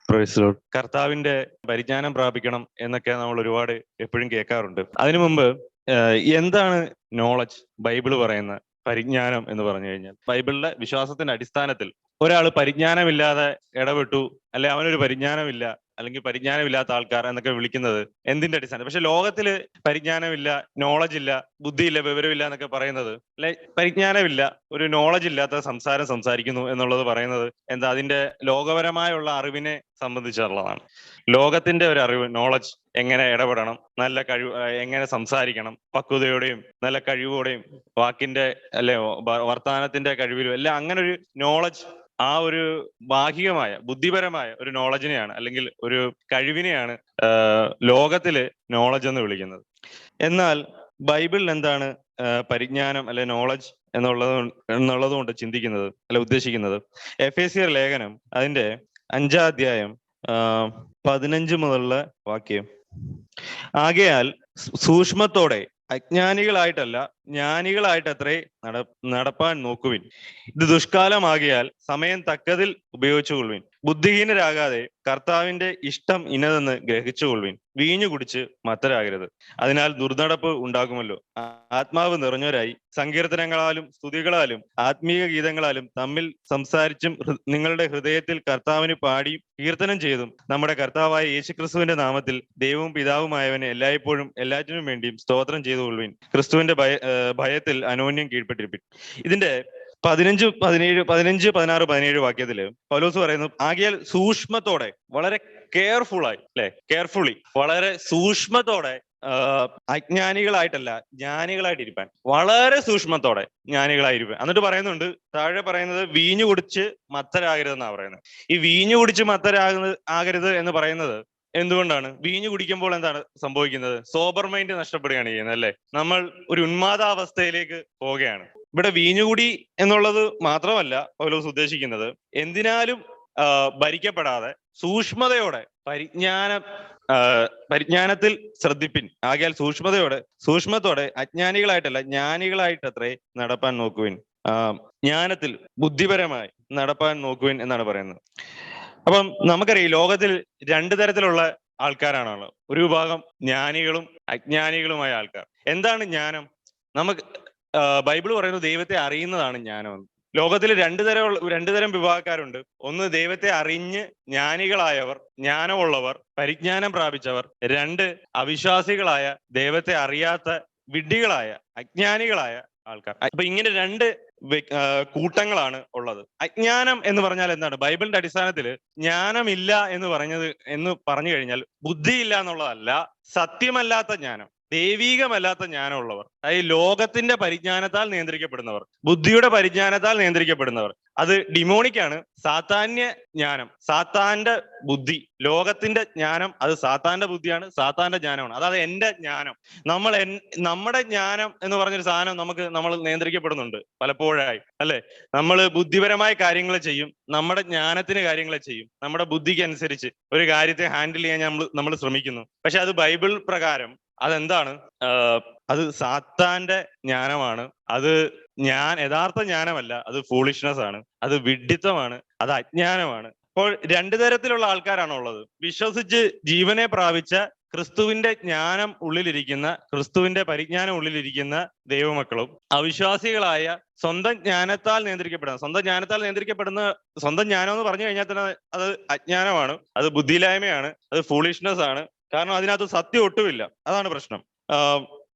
Praise Lord. കർത്താവിന്റെ പരിജ്ഞാനം പ്രാപിക്കണം എന്നൊക്കെ നമ്മൾ ഒരുപാട് എപ്പോഴും കേൾക്കാറുണ്ട്. അതിനു മുമ്പ് എന്താണ് നോളജ്? ബൈബിള് പറയുന്ന പരിജ്ഞാനം എന്ന് പറഞ്ഞു കഴിഞ്ഞാൽ, ബൈബിളിലെ വിശ്വാസത്തിന്റെ അടിസ്ഥാനത്തിൽ ഒരാൾ പരിജ്ഞാനമില്ലാതെ ഇടപെട്ടു, അല്ലെ അവനൊരു പരിജ്ഞാനമില്ല, അല്ലെങ്കിൽ പരിജ്ഞാനമില്ലാത്ത ആൾക്കാർ എന്നൊക്കെ വിളിക്കുന്നത് എന്തിന്റെ അടിസ്ഥാനം? പക്ഷെ ലോകത്തില് പരിജ്ഞാനമില്ല, നോളജ് ഇല്ല, ബുദ്ധിയില്ല, വിവരമില്ല എന്നൊക്കെ പറയുന്നത്, അല്ലെ പരിജ്ഞാനമില്ല, ഒരു നോളജ് ഇല്ലാത്ത സംസാരം സംസാരിക്കുന്നു എന്നുള്ളത് പറയുന്നത് എന്താ? അതിന്റെ ലോകപരമായുള്ള അറിവിനെ സംബന്ധിച്ചുള്ളതാണ്. ലോകത്തിന്റെ ഒരു അറിവ്, നോളജ്, എങ്ങനെ ഇടപെടണം, നല്ല കഴിവ്, എങ്ങനെ സംസാരിക്കണം, പക്വതയോടെയും നല്ല കഴിവോടെയും, വാക്കിന്റെ അല്ലെ വർത്തമാനത്തിന്റെ കഴിവിലും എല്ലാം അങ്ങനെ ഒരു നോളജ്, ആ ഒരു ബാഹികമായ ബുദ്ധിപരമായ ഒരു നോളജിനെയാണ്, അല്ലെങ്കിൽ ഒരു കഴിവിനെയാണ് ലോകത്തില് നോളജ് എന്ന് വിളിക്കുന്നത്. എന്നാൽ ബൈബിളിൽ എന്താണ് പരിജ്ഞാനം അല്ലെ നോളജ് എന്നുള്ളത് കൊണ്ട് ചിന്തിക്കുന്നത് അല്ലെ ഉദ്ദേശിക്കുന്നത്? എഫേസ്യർ ലേഖനം അതിന്റെ 5-ാം അധ്യായം 15 മുതലുള്ള വാക്യം: ആകയാൽ സൂക്ഷ്മത്തോടെ അജ്ഞാനികളായിട്ടല്ല ജ്ഞാനികളായിട്ടത്രേ നടപ്പാൻ നോക്കുവിൻ. ഇത് ദുഷ്കാലമാകിയാൽ സമയം തക്കതിൽ ഉപയോഗിച്ചുകൊള്ളുവിൻ. ബുദ്ധിഹീനരാകാതെ കർത്താവിന്റെ ഇഷ്ടം ഇന്നതെന്ന് ഗ്രഹിച്ചുകൊള്ളുവിൻ. വീഞ്ഞു കുടിച്ച് മത്തരാകരുത്, അതിനാൽ ദുർനടപ്പ് ഉണ്ടാകുമല്ലോ. ആത്മാവ് നിറഞ്ഞവരായി സങ്കീർത്തനങ്ങളാലും സ്തുതികളാലും ആത്മീയ ഗീതങ്ങളാലും തമ്മിൽ സംസാരിച്ചും നിങ്ങളുടെ ഹൃദയത്തിൽ കർത്താവിന് പാടിയും കീർത്തനം ചെയ്തും നമ്മുടെ കർത്താവായ യേശുക്രിസ്തുവിന്റെ നാമത്തിൽ ദൈവവും പിതാവുമായവനെ എല്ലായ്പ്പോഴും എല്ലാറ്റിനും വേണ്ടിയും സ്തോത്രം ചെയ്തുകൊള്ളുവിൻ. ക്രിസ്തുവിന്റെ ഭയത്തിൽ അനോന്യം കീഴ്പ്പെട്ടിരിപ്പിൻ. ഇതിന്റെ 15, 16, 17 വാക്യത്തില് പൗലോസ് പറയുന്നു, ആകയാൽ സൂക്ഷ്മത്തോടെ, വളരെ കെയർഫുള്ളായി, അല്ലെ, കെയർഫുള്ളി, വളരെ സൂക്ഷ്മത്തോടെ, അജ്ഞാനികളായിട്ടല്ല ജ്ഞാനികളായിട്ടിരിപ്പാൻ, വളരെ സൂക്ഷ്മത്തോടെ ജ്ഞാനികളായിരിക്കാൻ. എന്നിട്ട് പറയുന്നുണ്ട്, താഴെ പറയുന്നത് വീഞ്ഞു കുടിച്ച് മത്തരാകരുതെന്നാണ് പറയുന്നത്. ഈ വീഞ്ഞു കുടിച്ച് ആകരുത് എന്ന് പറയുന്നത് എന്തുകൊണ്ടാണ്? വീഞ്ഞു കുടിക്കുമ്പോൾ എന്താണ് സംഭവിക്കുന്നത്? സോബർ മൈൻഡ് നഷ്ടപ്പെടുകയാണ് ചെയ്യുന്നത്, അല്ലെ? നമ്മൾ ഒരു ഉന്മാദാവസ്ഥയിലേക്ക് പോവുകയാണ്. ഇവിടെ വീഞ്ഞുകുടി എന്നുള്ളത് മാത്രമല്ല പൗലോസ് ഉദ്ദേശിക്കുന്നത്, എന്തിനാലും ഭരിക്കപ്പെടാതെ സൂക്ഷ്മതയോടെ പരിജ്ഞാനത്തിൽ ശ്രദ്ധിപ്പിൻ. ആകയാൽ സൂക്ഷ്മത്തോടെ അജ്ഞാനികളായിട്ടല്ല ജ്ഞാനികളായിട്ടത്രേ നടപ്പാൻ നോക്കുവിൻ. ജ്ഞാനത്തിൽ ബുദ്ധിപരമായി നടപ്പാൻ നോക്കുവിൻ എന്നാണ് പറയുന്നത്. അപ്പം നമുക്കറിയാം, ലോകത്തിൽ 2 തരത്തിലുള്ള ആൾക്കാരാണുള്ളത്. ഒരു വിഭാഗം ജ്ഞാനികളും അജ്ഞാനികളുമായ ആൾക്കാർ. എന്താണ് ജ്ഞാനം? നമുക്ക് ബൈബിൾ പറയുന്നത് ദൈവത്തെ അറിയുന്നതാണ് ജ്ഞാനമെന്ന്. ലോകത്തിൽ 2 തരം വിഭാഗക്കാരുണ്ട്. ഒന്ന്, ദൈവത്തെ അറിഞ്ഞ് ജ്ഞാനികളായവർ, ജ്ഞാനമുള്ളവർ, പരിജ്ഞാനം പ്രാപിച്ചവർ. 2, അവിശ്വാസികളായ, ദൈവത്തെ അറിയാത്ത വിഡ്ഢികളായ, അജ്ഞാനികളായ ആൾക്കാർ. അപ്പൊ ഇങ്ങനെ 2 കൂട്ടങ്ങളാണ് ഉള്ളത്. അജ്ഞാനം എന്ന് പറഞ്ഞാൽ എന്താണ്? ബൈബിളിന്റെ അടിസ്ഥാനത്തിൽ ജ്ഞാനമില്ല എന്ന് പറഞ്ഞു കഴിഞ്ഞാൽ ബുദ്ധിയില്ല എന്നുള്ളതല്ല, സത്യമല്ലാത്ത ജ്ഞാനം, ദൈവീകമല്ലാത്ത ജ്ഞാനമുള്ളവർ, അതായത് ലോകത്തിന്റെ പരിജ്ഞാനത്താൽ നിയന്ത്രിക്കപ്പെടുന്നവർ, ബുദ്ധിയുടെ പരിജ്ഞാനത്താൽ നിയന്ത്രിക്കപ്പെടുന്നവർ. അത് ഡിമോണിക്കാണ്. സാത്താന്യ ജ്ഞാനം, സാത്താന്റെ ബുദ്ധി, ലോകത്തിന്റെ ജ്ഞാനം അത് സാത്താന്റെ ബുദ്ധിയാണ്, സാത്താന്റെ ജ്ഞാനമാണ്. അതായത് എന്റെ ജ്ഞാനം, നമ്മുടെ ജ്ഞാനം എന്ന് പറഞ്ഞൊരു സാധനം നമ്മൾ നിയന്ത്രിക്കപ്പെടുന്നുണ്ട് പലപ്പോഴായി, അല്ലെ? നമ്മൾ ബുദ്ധിപരമായ കാര്യങ്ങൾ ചെയ്യും, നമ്മുടെ ജ്ഞാനത്തിന് കാര്യങ്ങൾ ചെയ്യും, നമ്മുടെ ബുദ്ധിക്ക് അനുസരിച്ച് ഒരു കാര്യത്തെ ഹാൻഡിൽ ചെയ്യാൻ നമ്മൾ ശ്രമിക്കുന്നു. പക്ഷെ അത് ബൈബിൾ പ്രകാരം അതെന്താണ്? അത് സാത്താന്റെ ജ്ഞാനമാണ്. അത് യഥാർത്ഥ ജ്ഞാനമല്ല, അത് ഫൂളിഷ്നെസ് ആണ്, അത് വിഡ്ഢിത്തമാണ്, അത് അജ്ഞാനമാണ്. അപ്പോൾ 2 തരത്തിലുള്ള ആൾക്കാരാണ് ഉള്ളത്. വിശ്വസിച്ച് ജീവനെ പ്രാപിച്ച ക്രിസ്തുവിന്റെ ജ്ഞാനം ഉള്ളിലിരിക്കുന്ന, ക്രിസ്തുവിന്റെ പരിജ്ഞാനം ഉള്ളിലിരിക്കുന്ന ദൈവമക്കളും, അവിശ്വാസികളായ സ്വന്തം ജ്ഞാനത്താൽ നിയന്ത്രിക്കപ്പെടുന്ന, സ്വന്തം ജ്ഞാനം എന്ന് പറഞ്ഞു കഴിഞ്ഞാൽ തന്നെ അത് അജ്ഞാനമാണ്, അത് ബുദ്ധിയില്ലായ്മയാണ്, അത് ഫൂളിഷ്നെസ് ആണ്. കാരണം അതിനകത്ത് സത്യം ഒട്ടുമില്ല. അതാണ് പ്രശ്നം.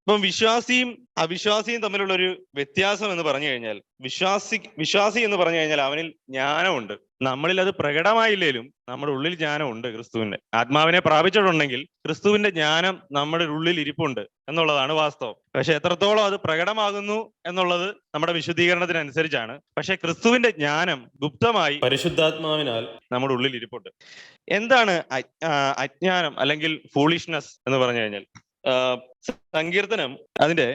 ഇപ്പം വിശ്വാസിയും അവിശ്വാസിയും തമ്മിലുള്ള ഒരു വ്യത്യാസം എന്ന് പറഞ്ഞു കഴിഞ്ഞാൽ, വിശ്വാസി എന്ന് പറഞ്ഞു കഴിഞ്ഞാൽ അവനിൽ ജ്ഞാനമുണ്ട്. നമ്മളിൽ അത് പ്രകടമായില്ലേലും നമ്മുടെ ഉള്ളിൽ ജ്ഞാനമുണ്ട്. ക്രിസ്തുവിന്റെ ആത്മാവിനെ പ്രാപിച്ചിട്ടുണ്ടെങ്കിൽ ക്രിസ്തുവിന്റെ ജ്ഞാനം നമ്മുടെ ഉള്ളിൽ ഇരിപ്പുണ്ട് എന്നുള്ളതാണ് വാസ്തവം. പക്ഷെ എത്രത്തോളം അത് പ്രകടമാകുന്നു എന്നുള്ളത് നമ്മുടെ വിശുദ്ധീകരണത്തിനനുസരിച്ചാണ്. പക്ഷെ ക്രിസ്തുവിന്റെ ജ്ഞാനം ഗുപ്തമായി പരിശുദ്ധാത്മാവിനാൽ നമ്മുടെ ഉള്ളിൽ ഇരിപ്പുണ്ട്. എന്താണ് അജ്ഞാനം അല്ലെങ്കിൽ ഫൂളിഷ്നെസ് എന്ന് പറഞ്ഞു കഴിഞ്ഞാൽ? സങ്കീർത്തനം അതിന്റെ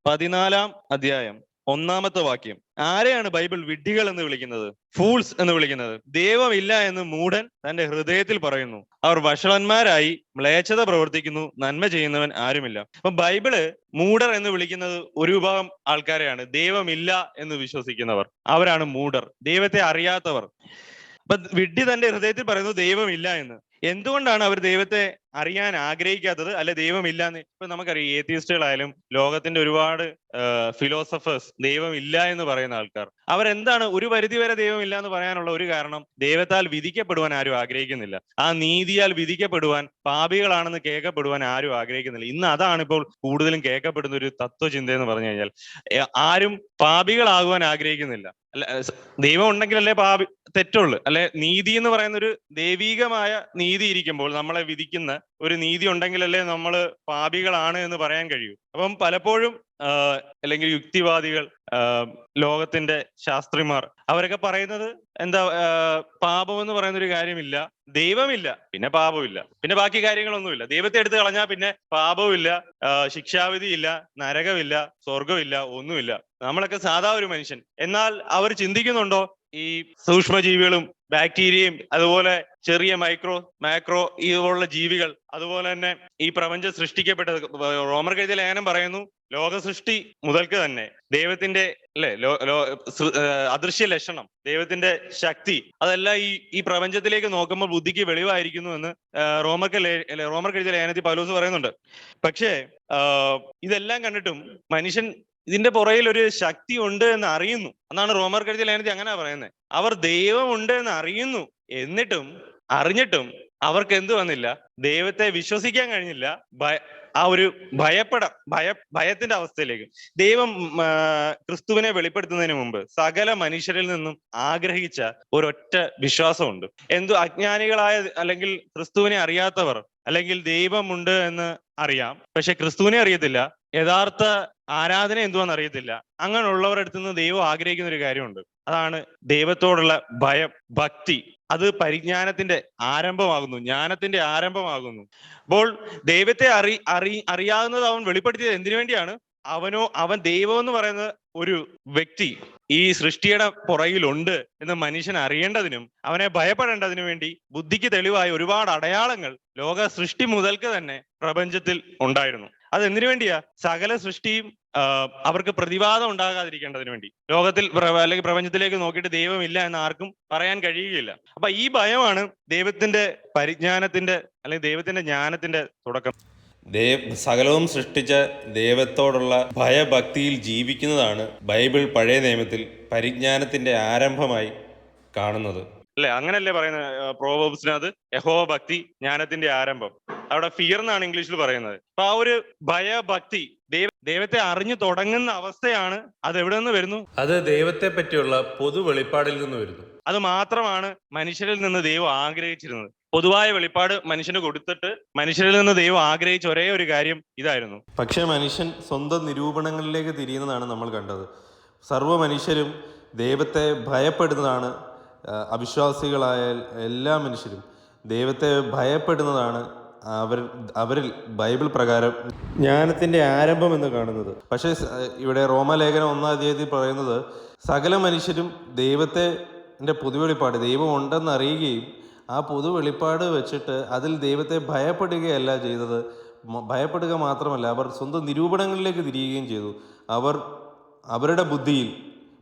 14-ാം അധ്യായം 1-ാമത്തെ വാക്യം ആരെയാണ് ബൈബിൾ വിഡ്ഢികൾ എന്ന് വിളിക്കുന്നത്? ഫൂൾസ് എന്ന് വിളിക്കുന്നത്. ദൈവമില്ല എന്ന് മൂഢൻ തന്റെ ഹൃദയത്തിൽ പറയുന്നു, അവർ വഷളന്മാരായി മ്ലേച്ഛത പ്രവർത്തിക്കുന്നു, നന്മ ചെയ്യുന്നവൻ ആരുമില്ല. അപ്പൊ ബൈബിള് മൂഢർ എന്ന് വിളിക്കുന്നത് ഒരു വിഭാഗം ആൾക്കാരെയാണ്. ദൈവമില്ല എന്ന് വിശ്വസിക്കുന്നവർ, അവരാണ് മൂഢർ, ദൈവത്തെ അറിയാത്തവർ. അപ്പൊ വിഡ്ഢി തന്റെ ഹൃദയത്തിൽ പറയുന്നു ദൈവമില്ല എന്ന്. എന്തുകൊണ്ടാണ് അവർ ദൈവത്തെ അറിയാൻ ആഗ്രഹിക്കാത്തത്? അല്ലെ ദൈവമില്ല എന്ന്. ഇപ്പൊ നമുക്കറിയാം, ഏത്തിയിസ്റ്റുകളായാലും ലോകത്തിന്റെ ഒരുപാട് ഫിലോസഫേഴ്സ് ദൈവം ഇല്ല എന്ന് പറയുന്ന ആൾക്കാർ, അവരെന്താണ് ഒരു പരിധിവരെ ദൈവം ഇല്ല എന്ന് പറയാനുള്ള ഒരു കാരണം, ദൈവത്താൽ വിധിക്കപ്പെടുവാൻ ആരും ആഗ്രഹിക്കുന്നില്ല. ആ നീതിയാൽ വിധിക്കപ്പെടുവാൻ, പാപികളാണെന്ന് കേൾക്കപ്പെടുവാൻ ആരും ആഗ്രഹിക്കുന്നില്ല. ഇന്ന് അതാണ് ഇപ്പോൾ കൂടുതലും കേൾക്കപ്പെടുന്ന ഒരു തത്വചിന്ത എന്ന് പറഞ്ഞു കഴിഞ്ഞാൽ, ആരും പാപികളാകുവാൻ ആഗ്രഹിക്കുന്നില്ല. അല്ല, ദൈവം ഉണ്ടെങ്കിലല്ലേ തെറ്റുള്ളൂ, അല്ലെ? നീതി എന്ന് പറയുന്ന ഒരു ദൈവീകമായ നീതി ഇരിക്കുമ്പോൾ, നമ്മളെ വിധിക്കുന്ന ഒരു നീതി ഉണ്ടെങ്കിലല്ലേ നമ്മൾ പാപികളാണ് എന്ന് പറയാൻ കഴിയൂ. അപ്പം പലപ്പോഴും അല്ലെങ്കിൽ യുക്തിവാദികൾ, ലോകത്തിന്റെ ശാസ്ത്രിമാർ, അവരൊക്കെ പറയുന്നത് എന്താ, പാപം എന്ന് പറയുന്ന ഒരു കാര്യമില്ല, ദൈവമില്ല, പിന്നെ പാപമില്ല, പിന്നെ ബാക്കി കാര്യങ്ങളൊന്നുമില്ല. ദൈവത്തെ എടുത്തു കളഞ്ഞാൽ പിന്നെ പാപവുമില്ല, ശിക്ഷാവിധിയില്ല, നരകമില്ല, സ്വർഗമില്ല, ഒന്നുമില്ല. നമ്മളൊക്കെ സാധാ ഒരു മനുഷ്യൻ. എന്നാൽ അവർ ചിന്തിക്കുന്നുണ്ടോ ഈ സൂക്ഷ്മജീവികളും ബാക്ടീരിയയും അതുപോലെ ചെറിയ മാക്രോ ഇതുപോലുള്ള ജീവികൾ, അതുപോലെ തന്നെ ഈ പ്രപഞ്ചം സൃഷ്ടിക്കപ്പെട്ടത്, റോമർക്ക് എഴുതിയ ലേഖനം പറയുന്നു, ലോക സൃഷ്ടി മുതൽക്ക് തന്നെ ദൈവത്തിന്റെ അല്ലെ അദൃശ്യ ലക്ഷണം, ദൈവത്തിന്റെ ശക്തി, അതെല്ലാം ഈ പ്രപഞ്ചത്തിലേക്ക് നോക്കുമ്പോൾ ബുദ്ധിക്ക് വെളിവായിരിക്കുന്നു എന്ന് റോമർക്ക് എഴുതിയ ലേഖനത്തിൽ പൗലോസ് പറയുന്നുണ്ട്. പക്ഷേ ഇതെല്ലാം കണ്ടിട്ടും മനുഷ്യൻ ഇതിന്റെ പുറകിൽ ഒരു ശക്തി ഉണ്ട് എന്ന് അറിയുന്നു എന്നാണ് റോമർക്ക് എഴുതിയ ലേഖനത്തിൽ അങ്ങനെ പറയുന്നത്. അവർ ദൈവമുണ്ട് എന്ന് അറിഞ്ഞിട്ടും അവർക്ക് എന്ത് വന്നില്ല? ദൈവത്തെ വിശ്വസിക്കാൻ കഴിഞ്ഞില്ല. ആ ഒരു ഭയത്തിന്റെ അവസ്ഥയിലേക്ക്. ദൈവം ക്രിസ്തുവിനെ വെളിപ്പെടുത്തുന്നതിന് മുമ്പ് സകല മനുഷ്യരിൽ നിന്നും ആഗ്രഹിച്ച ഒരൊറ്റ വിശ്വാസമുണ്ട്. അജ്ഞാനികളായ അല്ലെങ്കിൽ ക്രിസ്തുവിനെ അറിയാത്തവർ, അല്ലെങ്കിൽ ദൈവമുണ്ട് എന്ന് അറിയാം പക്ഷെ ക്രിസ്തുവിനെ അറിയത്തില്ല, യഥാർത്ഥ ആരാധന എന്തുവാന്ന് അറിയത്തില്ല, അങ്ങനെയുള്ളവരുടെ അടുത്ത് നിന്ന് ദൈവം ആഗ്രഹിക്കുന്ന ഒരു കാര്യമുണ്ട്. അതാണ് ദൈവത്തോടുള്ള ഭയം, ഭക്തി. അത് പരിജ്ഞാനത്തിന്റെ ആരംഭമാകുന്നു, ജ്ഞാനത്തിന്റെ ആരംഭമാകുന്നു. അപ്പോൾ ദൈവത്തെ അറിയാവുന്നത് അവൻ വെളിപ്പെടുത്തിയത് എന്തിനു വേണ്ടിയാണ്? അവൻ ദൈവം എന്ന് പറയുന്ന ഒരു വ്യക്തി ഈ സൃഷ്ടിയുടെ പുറകിലുണ്ട് എന്ന് മനുഷ്യൻ അറിയേണ്ടതിനും അവനെ ഭയപ്പെടേണ്ടതിനു വേണ്ടി ബുദ്ധിക്ക് തെളിവായ ഒരുപാട് അടയാളങ്ങൾ ലോക സൃഷ്ടി മുതൽക്ക് തന്നെ പ്രപഞ്ചത്തിൽ ഉണ്ടായിരുന്നു. അത് എന്തിനു വേണ്ടിയാ? സകല സൃഷ്ടിയും അവർക്ക് പ്രതിവാദം ഉണ്ടാകാതിരിക്കേണ്ടതിന് വേണ്ടി. ലോകത്തിൽ അല്ലെങ്കിൽ പ്രപഞ്ചത്തിലേക്ക് നോക്കിയിട്ട് ദൈവമില്ല എന്ന് ആർക്കും പറയാൻ കഴിയുകയില്ല. അപ്പൊ ഈ ഭയമാണ് ദൈവത്തിന്റെ പരിജ്ഞാനത്തിന്റെ അല്ലെങ്കിൽ ദൈവത്തിന്റെ ജ്ഞാനത്തിന്റെ തുടക്കം. സകലവും സൃഷ്ടിച്ച ദൈവത്തോടുള്ള ഭയഭക്തിയിൽ ജീവിക്കുന്നതാണ് ബൈബിൾ പഴയ നിയമത്തിൽ പരിജ്ഞാനത്തിന്റെ ആരംഭമായി കാണുന്നത്. അല്ലെ, അങ്ങനല്ലേ പറയുന്നത് പ്രോവേർബ്സിനകത്ത്? യഹോവ ഭക്തി ജ്ഞാനത്തിന്റെ ആരംഭം. അവിടെ ഫിയർ എന്നാണ് ഇംഗ്ലീഷിൽ പറയുന്നത്. അപ്പൊ ആ ഒരു ഭയഭക്തി, ദൈവത്തെ അറിഞ്ഞു തുടങ്ങുന്ന അവസ്ഥയാണ്. അത് എവിടെ നിന്ന് വരുന്നു? അത് ദൈവത്തെ പറ്റിയുള്ള പൊതു വെളിപ്പാടിൽ നിന്ന് വരുന്നു. അത് മാത്രമാണ് മനുഷ്യരിൽ നിന്ന് ദൈവം ആഗ്രഹിച്ചിരുന്നത്. പൊതുവായ വെളിപ്പാട് മനുഷ്യന് കൊടുത്തിട്ട് മനുഷ്യരിൽ നിന്ന് ദൈവം ആഗ്രഹിച്ച ഒരേ ഒരു കാര്യം ഇതായിരുന്നു. പക്ഷേ മനുഷ്യൻ സ്വന്തം നിരൂപണങ്ങളിലേക്ക് തിരിയുന്നതാണ് നമ്മൾ കണ്ടത്. സർവ്വ മനുഷ്യരും ദൈവത്തെ ഭയപ്പെടുന്നതാണ്. അവിശ്വാസികളായ എല്ലാ മനുഷ്യരും ദൈവത്തെ ഭയപ്പെടുന്നതാണ് അവരിൽ ബൈബിൾ പ്രകാരം ജ്ഞാനത്തിന്റെ ആരംഭം എന്ന് കാണുന്നത്. പക്ഷേ ഇവിടെ റോമാലേഖനം 1-ാം അധ്യായത്തിൽ പറയുന്നത് സകല മനുഷ്യരും ദൈവത്തിന്റെ പൊതുവെളിപ്പാട്, ദൈവം ഉണ്ടെന്ന് അറിയുകയും ആ പൊതുവെളിപ്പാട് വെച്ചിട്ട് അതിൽ ദൈവത്തെ ഭയപ്പെടുകയല്ല ചെയ്തത്. ഭയപ്പെടുക മാത്രമല്ല, അവർ സ്വന്തം നിരൂപണങ്ങളിലേക്ക് തിരിയുകയും ചെയ്തു. അവരുടെ ബുദ്ധിയിൽ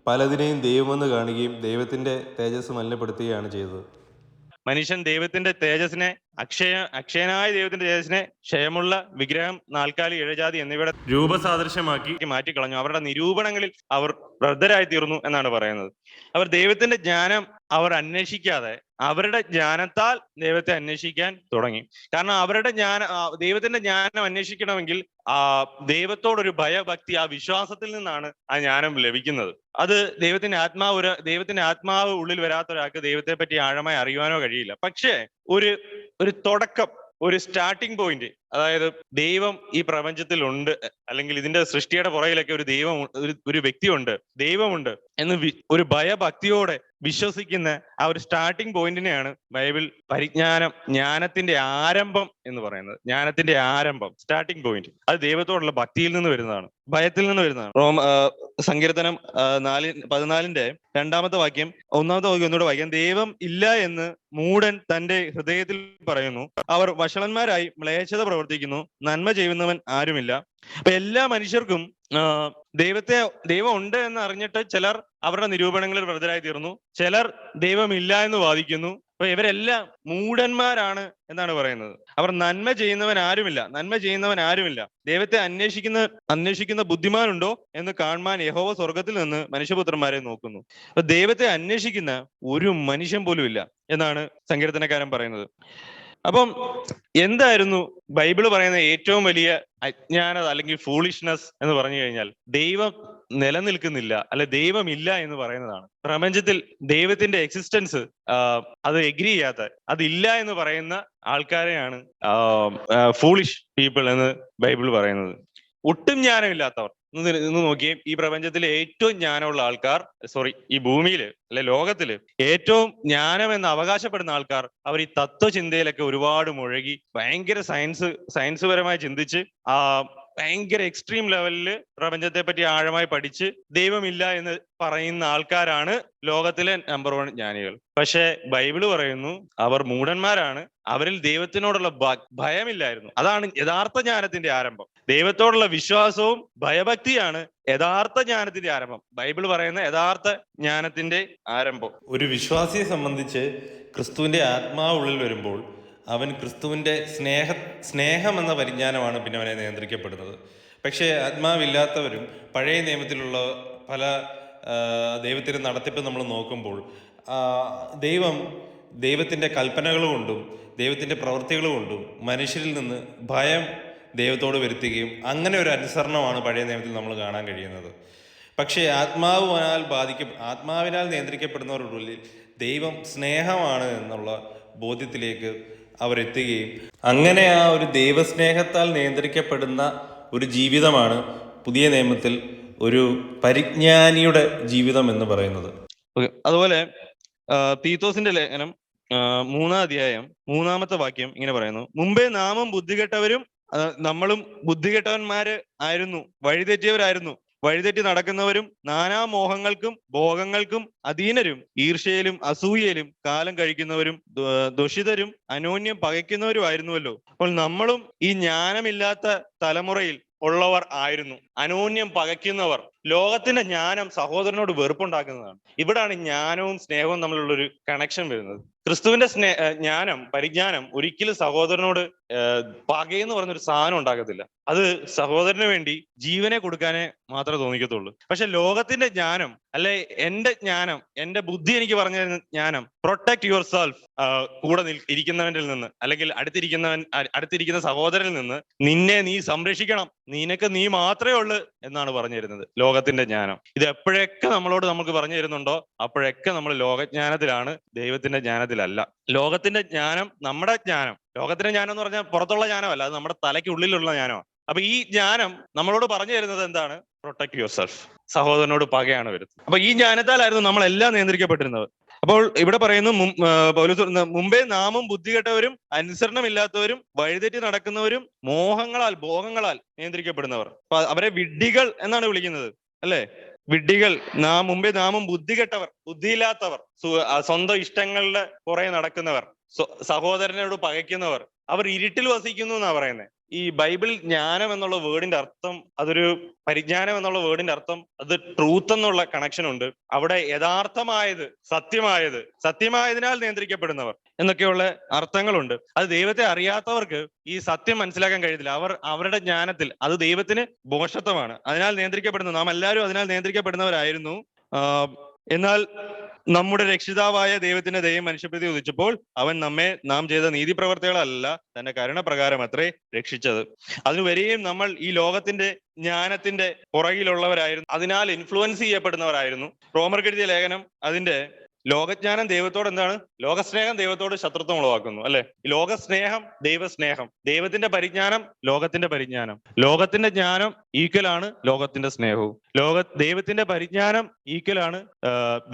പലതിനെയും ദൈവമെന്ന് കാണുകയും ദൈവത്തിന്റെ തേജസ് മലിനപ്പെടുത്തുകയാണ് ചെയ്തത്. മനുഷ്യൻ ദൈവത്തിന്റെ തേജസ്സിനെ, അക്ഷയനായ ദൈവത്തിന്റെ തേജസ്സിനെ ക്ഷയമുള്ള വിഗ്രഹം, നാൽക്കാലി, ഇഴജാതി എന്നിവയുടെ രൂപസാദൃശ്യമാക്കി മാറ്റിക്കളഞ്ഞു. അവരുടെ നിരൂപണങ്ങളിൽ അവർ വൃദ്ധരായി തീർന്നു എന്നാണ് പറയുന്നത്. അവർ ദൈവത്തിന്റെ ജ്ഞാനം അവർ അന്വേഷിക്കാതെ അവരുടെ ജ്ഞാനത്താൽ ദൈവത്തെ അന്വേഷിക്കാൻ തുടങ്ങി. കാരണം ദൈവത്തിന്റെ ജ്ഞാനം അന്വേഷിക്കണമെങ്കിൽ ദൈവത്തോടൊരു ഭയഭക്തി, ആ വിശ്വാസത്തിൽ നിന്നാണ് ആ ജ്ഞാനം ലഭിക്കുന്നത്. അത് ദൈവത്തിന്റെ ആത്മാവ് ഉള്ളിൽ വരാത്ത ഒരാൾക്ക് ദൈവത്തെ പറ്റി ആഴമായി അറിയുവാനോ കഴിയില്ല. പക്ഷേ ഒരു തുടക്കം, ഒരു സ്റ്റാർട്ടിംഗ് പോയിന്റ്, അതായത് ദൈവം ഈ പ്രപഞ്ചത്തിൽ ഉണ്ട്, അല്ലെങ്കിൽ ഇതിന്റെ സൃഷ്ടിയുടെ പുറകിലൊക്കെ ഒരു വ്യക്തിയുണ്ട്, ദൈവമുണ്ട് എന്ന് ഒരു ഭയഭക്തിയോടെ വിശ്വസിക്കുന്ന ആ ഒരു സ്റ്റാർട്ടിംഗ് പോയിന്റിനെയാണ് ബൈബിൾ ജ്ഞാനത്തിന്റെ ആരംഭം എന്ന് പറയുന്നത്. ജ്ഞാനത്തിന്റെ ആരംഭം, സ്റ്റാർട്ടിംഗ് പോയിന്റ്, അത് ദൈവത്തോടുള്ള ഭക്തിയിൽ നിന്ന് വരുന്നതാണ്, ഭയത്തിൽ നിന്ന് വരുന്നതാണ്. സങ്കീർത്തനം 14-ന്റെ 2-ാമത്തെ വാക്യം, 1-ാമത്തെ വാക്യം ഒന്നുകൂടെ വാക്യം. ദൈവം ഇല്ല എന്ന് മൂഢൻ തന്റെ ഹൃദയത്തിൽ പറയുന്നു, അവർ വഷളന്മാരായി മ്ലേച്ഛത പ്രവർത്തിക്കുന്നു, നന്മ ചെയ്യുന്നവൻ ആരുമില്ല. അപ്പൊ എല്ലാ മനുഷ്യർക്കും ദൈവം ഉണ്ട് എന്ന് അറിഞ്ഞിട്ട് ചിലർ അവരുടെ നിരൂപണങ്ങളിൽ വൃതരായി തീർന്നു, ചിലർ ദൈവമില്ല എന്ന് വാദിക്കുന്നു. അപ്പൊ ഇവരെല്ലാം മൂഢന്മാരാണ് എന്നാണ് പറയുന്നത്. അവർ നന്മ ചെയ്യുന്നവൻ ആരുമില്ല. ദൈവത്തെ അന്വേഷിക്കുന്ന ബുദ്ധിമാനുണ്ടോ എന്ന് കാണുവാൻ യഹോവ സ്വർഗത്തിൽ നിന്ന് മനുഷ്യപുത്രന്മാരെ നോക്കുന്നു. അപ്പൊ ദൈവത്തെ അന്വേഷിക്കുന്ന ഒരു മനുഷ്യൻ പോലും ഇല്ല എന്നാണ് സങ്കീർത്തനക്കാരൻ പറയുന്നത്. അപ്പം എന്തായിരുന്നു ബൈബിള് പറയുന്ന ഏറ്റവും വലിയ അജ്ഞാനത അല്ലെങ്കിൽ ഫൂളിഷ്നെസ് എന്ന് പറഞ്ഞു കഴിഞ്ഞാൽ, ദൈവം നിലനിൽക്കുന്നില്ല, അല്ലെ ദൈവമില്ല എന്ന് പറയുന്നതാണ്. പ്രപഞ്ചത്തിൽ ദൈവത്തിന്റെ എക്സിസ്റ്റൻസ് അത് എഗ്രി ചെയ്യാത്ത, അതില്ല എന്ന് പറയുന്ന ആൾക്കാരെയാണ് ഫൂളിഷ് പീപ്പിൾ എന്ന് ബൈബിൾ പറയുന്നത്. ഒട്ടും ജ്ഞാനമില്ലാത്തവർ. ഇന്ന് നോക്കിയേ, ഈ പ്രപഞ്ചത്തിലെ ഏറ്റവും ജ്ഞാനമുള്ള ആൾക്കാർ, ഈ ഭൂമിയില് അല്ലെ ലോകത്തില് ഏറ്റവും ജ്ഞാനം എന്ന് അവകാശപ്പെടുന്ന ആൾക്കാർ, അവർ ഈ തത്വചിന്തയിലൊക്കെ ഒരുപാട് മുഴുകി ഭയങ്കര സയൻസ് പരമായി ചിന്തിച്ച് ഭയങ്കര എക്സ്ട്രീം ലെവലില് പ്രപഞ്ചത്തെ പറ്റി ആഴമായി പഠിച്ച് ദൈവമില്ല എന്ന് പറയുന്ന ആൾക്കാരാണ് ലോകത്തിലെ നമ്പർ 1 ജ്ഞാനികൾ. പക്ഷെ ബൈബിള് പറയുന്നു അവർ മൂഢന്മാരാണ്, അവരിൽ ദൈവത്തിനോടുള്ള ഭയമില്ലായിരുന്നു. അതാണ് യഥാർത്ഥ ജ്ഞാനത്തിന്റെ ആരംഭം. ദൈവത്തോടുള്ള വിശ്വാസവും ഭയഭക്തിയാണ് യഥാർത്ഥ ജ്ഞാനത്തിന്റെ ആരംഭം. ബൈബിൾ പറയുന്ന യഥാർത്ഥ ജ്ഞാനത്തിന്റെ ആരംഭം. ഒരു വിശ്വാസിയെ സംബന്ധിച്ച് ക്രിസ്തുവിൻ്റെ ആത്മാവ് ഉള്ളിൽ വരുമ്പോൾ അവൻ ക്രിസ്തുവിൻ്റെ സ്നേഹം എന്ന പരിജ്ഞാനമാണ് പിന്നെ അവനെ നിയന്ത്രിക്കപ്പെടുന്നത്. പക്ഷേ ആത്മാവില്ലാത്തവരും പഴയ നിയമത്തിലുള്ള പല ദൈവത്തിൻ്റെ നടത്തിപ്പ് നമ്മൾ നോക്കുമ്പോൾ ദൈവത്തിൻ്റെ കൽപ്പനകൾ കൊണ്ടും ദൈവത്തിൻ്റെ പ്രവൃത്തികൾ കൊണ്ടും മനുഷ്യരിൽ നിന്ന് ഭയം ദൈവത്തോട് വരുത്തുകയും അങ്ങനെ ഒരു അനുസരണമാണ് പഴയ നിയമത്തിൽ നമ്മൾ കാണാൻ കഴിയുന്നത്. പക്ഷേ ആത്മാവിനാൽ നിയന്ത്രിക്കപ്പെടുന്നവരുള്ളിൽ ദൈവം സ്നേഹമാണ് എന്നുള്ള ബോധ്യത്തിലേക്ക് അവരെത്തുകയും അങ്ങനെ ആ ഒരു ദൈവസ്നേഹത്താൽ നിയന്ത്രിക്കപ്പെടുന്ന ഒരു ജീവിതമാണ് പുതിയ നിയമത്തിൽ ഒരു പരിജ്ഞാനിയുടെ ജീവിതം എന്ന് പറയുന്നത്. അതുപോലെ തീത്തോസിന്റെ ലേഖനം 3-ാം അധ്യായം 3-ാമത്തെ വാക്യം ഇങ്ങനെ പറയുന്നു: മുമ്പേ നാമും ബുദ്ധികെട്ടവരും നമ്മളും ബുദ്ധികെട്ടവന്മാര് ആയിരുന്നു, വഴിതെറ്റി നടക്കുന്നവരും നാനാമോഹങ്ങൾക്കും ഭോഗങ്ങൾക്കും അധീനരും ഈർഷ്യയിലും അസൂയയിലും കാലം കഴിക്കുന്നവരും ദുഷിതരും അനോന്യം പകയ്ക്കുന്നവരുമായിരുന്നുവല്ലോ. അപ്പോൾ നമ്മളും ഈ ജ്ഞാനമില്ലാത്ത തലമുറയിൽ ഉള്ളവർ ആയിരുന്നു, അനോന്യം പകയ്ക്കുന്നവർ. ലോകത്തിന്റെ ജ്ഞാനം സഹോദരനോട് വെറുപ്പുണ്ടാക്കുന്നതാണ്. ഇവിടാണ് ജ്ഞാനവും സ്നേഹവും തമ്മിലുള്ളൊരു കണക്ഷൻ വരുന്നത്. ക്രിസ്തുവിന്റെ പരിജ്ഞാനം ഒരിക്കലും സഹോദരനോട് പകയെന്ന് പറഞ്ഞൊരു സാധനം ഉണ്ടാക്കത്തില്ല. അത് സഹോദരന് വേണ്ടി ജീവനെ കൊടുക്കാനേ മാത്രമേ തോന്നിക്കത്തുള്ളൂ. പക്ഷെ ലോകത്തിന്റെ ജ്ഞാനം, അല്ലെ എന്റെ ബുദ്ധി എനിക്ക് പറഞ്ഞു തരുന്ന ജ്ഞാനം, പ്രൊട്ടക്ട് യുവർ സെൽഫ്, കൂടെ ഇരിക്കുന്നവന്റെ നിന്ന് അല്ലെങ്കിൽ അടുത്തിരിക്കുന്ന സഹോദരനിൽ നിന്ന് നിന്നെ നീ സംരക്ഷിക്കണം, നീ മാത്രമേ ഉള്ളൂ എന്നാണ് പറഞ്ഞു തരുന്നത് ലോകത്തിന്റെ ജ്ഞാനം. ഇത് എപ്പോഴൊക്കെ നമുക്ക് പറഞ്ഞു തരുന്നുണ്ടോ അപ്പോഴൊക്കെ നമ്മൾ ലോകജ്ഞാനത്തിലാണ്, ദൈവത്തിന്റെ ജ്ഞാനത്തിലല്ല. ലോകത്തിന്റെ ജ്ഞാനം ലോകത്തിന്റെ ജ്ഞാനം എന്ന് പറഞ്ഞാൽ പുറത്തുള്ള ജ്ഞാനമല്ല, അത് നമ്മുടെ തലയ്ക്ക് ഉള്ളിലുള്ള ജ്ഞാനമാണ്. അപ്പൊ ഈ ജ്ഞാനം നമ്മളോട് പറഞ്ഞു തരുന്നത് എന്താണ്? പ്രൊട്ടക്ട് യുവർ സെൽഫ്, സഹോദരനോട് പകയാണ് വരുന്നത്. അപ്പൊ ഈ ജ്ഞാനത്താലായിരുന്നു നമ്മളെല്ലാം നിയന്ത്രിക്കപ്പെട്ടിരുന്നത്. അപ്പോൾ ഇവിടെ പറയുന്നു, മുമ്പേ നാമും ബുദ്ധികെട്ടവരും അനുസരണമില്ലാത്തവരും വഴിതെറ്റി നടക്കുന്നവരും ഭോഗങ്ങളാൽ നിയന്ത്രിക്കപ്പെടുന്നവർ. അപ്പൊ അവരെ വിഡ്ഢികൾ എന്നാണ് വിളിക്കുന്നത്, അല്ലെ? വിഡ്ഢികൾ. മുമ്പേ നാമും ബുദ്ധികെട്ടവർ, ബുദ്ധിയില്ലാത്തവർ, സ്വന്തം ഇഷ്ടങ്ങളുടെ പുറകെ നടക്കുന്നവർ, സഹോദരനോട് പകയ്ക്കുന്നവർ, അവർ ഇരുട്ടിൽ വസിക്കുന്നു എന്നാ പറയുന്നത്. ഈ ബൈബിൾ ജ്ഞാനം എന്നുള്ള വേർഡിന്റെ അർത്ഥം, അതൊരു പരിജ്ഞാനം എന്നുള്ള വേർഡിന്റെ അർത്ഥം, അത് ട്രൂത്ത് എന്നുള്ള കണക്ഷൻ ഉണ്ട്. അവിടെ യഥാർത്ഥമായത്, സത്യമായതിനാൽ നിയന്ത്രിക്കപ്പെടുന്നവർ എന്നൊക്കെയുള്ള അർത്ഥങ്ങളുണ്ട്. അത് ദൈവത്തെ അറിയാത്തവർക്ക് ഈ സത്യം മനസ്സിലാക്കാൻ കഴിയത്തില്ല. അവരുടെ ജ്ഞാനത്തിൽ അത് ദൈവത്തിന് ഭോഷത്വമാണ്. അതിനാൽ നിയന്ത്രിക്കപ്പെടുന്നു. നാം എല്ലാവരും അതിനാൽ നിയന്ത്രിക്കപ്പെടുന്നവരായിരുന്നു. എന്നാൽ നമ്മുടെ രക്ഷിതാവായ ദൈവത്തിന്റെ ദയം മനുഷ്യപ്രതി ഉദിച്ചപ്പോൾ അവൻ നാം ചെയ്ത നീതിപ്രവർത്തികളല്ല, തന്റെ കരുണപ്രകാരം അത്രേ രക്ഷിച്ചത്. അതിനുവരെയും നമ്മൾ ഈ ലോകത്തിന്റെ ജ്ഞാനത്തിന്റെ പുറകിലുള്ളവരായിരുന്നു, അതിനാൽ ഇൻഫ്ലുവൻസ് ചെയ്യപ്പെടുന്നവരായിരുന്നു. റോമർക്കെഴുതിയ ലേഖനം അതിന്റെ ലോകജ്ഞാനം ദൈവത്തോട് എന്താണ്? ലോകസ്നേഹം ദൈവത്തോട് ശത്രുത്വം ഉളവാക്കുന്നു, അല്ലെ? ലോകസ്നേഹം ദൈവസ്നേഹം, ദൈവത്തിന്റെ പരിജ്ഞാനം ലോകത്തിന്റെ പരിജ്ഞാനം, ലോകത്തിന്റെ ജ്ഞാനം ഈക്വലാണ് ലോകത്തിന്റെ സ്നേഹവും, ദൈവത്തിന്റെ പരിജ്ഞാനം ഈക്വലാണ്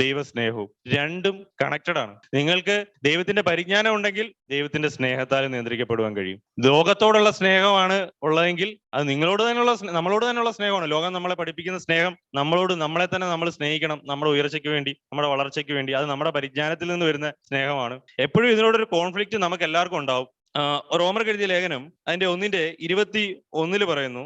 ദൈവസ്നേഹവും. രണ്ടും കണക്റ്റഡ് ആണ്. നിങ്ങൾക്ക് ദൈവത്തിന്റെ പരിജ്ഞാനം ഉണ്ടെങ്കിൽ ദൈവത്തിന്റെ സ്നേഹത്താൽ നിയന്ത്രിക്കപ്പെടുവാൻ കഴിയും. ലോകത്തോടുള്ള സ്നേഹമാണ് ഉള്ളതെങ്കിൽ അത് നമ്മളോട് തന്നെയുള്ള സ്നേഹമാണ്. ലോകം നമ്മളെ പഠിപ്പിക്കുന്ന സ്നേഹം നമ്മളെ തന്നെ നമ്മൾ സ്നേഹിക്കണം, നമ്മുടെ ഉയർച്ചയ്ക്ക് വേണ്ടി, നമ്മുടെ വളർച്ചയ്ക്ക് വേണ്ടി. അത് നമ്മുടെ പരിജ്ഞാനത്തിൽ നിന്ന് വരുന്ന സ്നേഹമാണ്. എപ്പോഴും ഇതിനോടൊരു കോൺഫ്ലിക്റ്റ് നമുക്ക് എല്ലാവർക്കും ഉണ്ടാവും. റോമർക്ക് എഴുതിയ ലേഖനം അതിന്റെ 1:21 പറയുന്നു,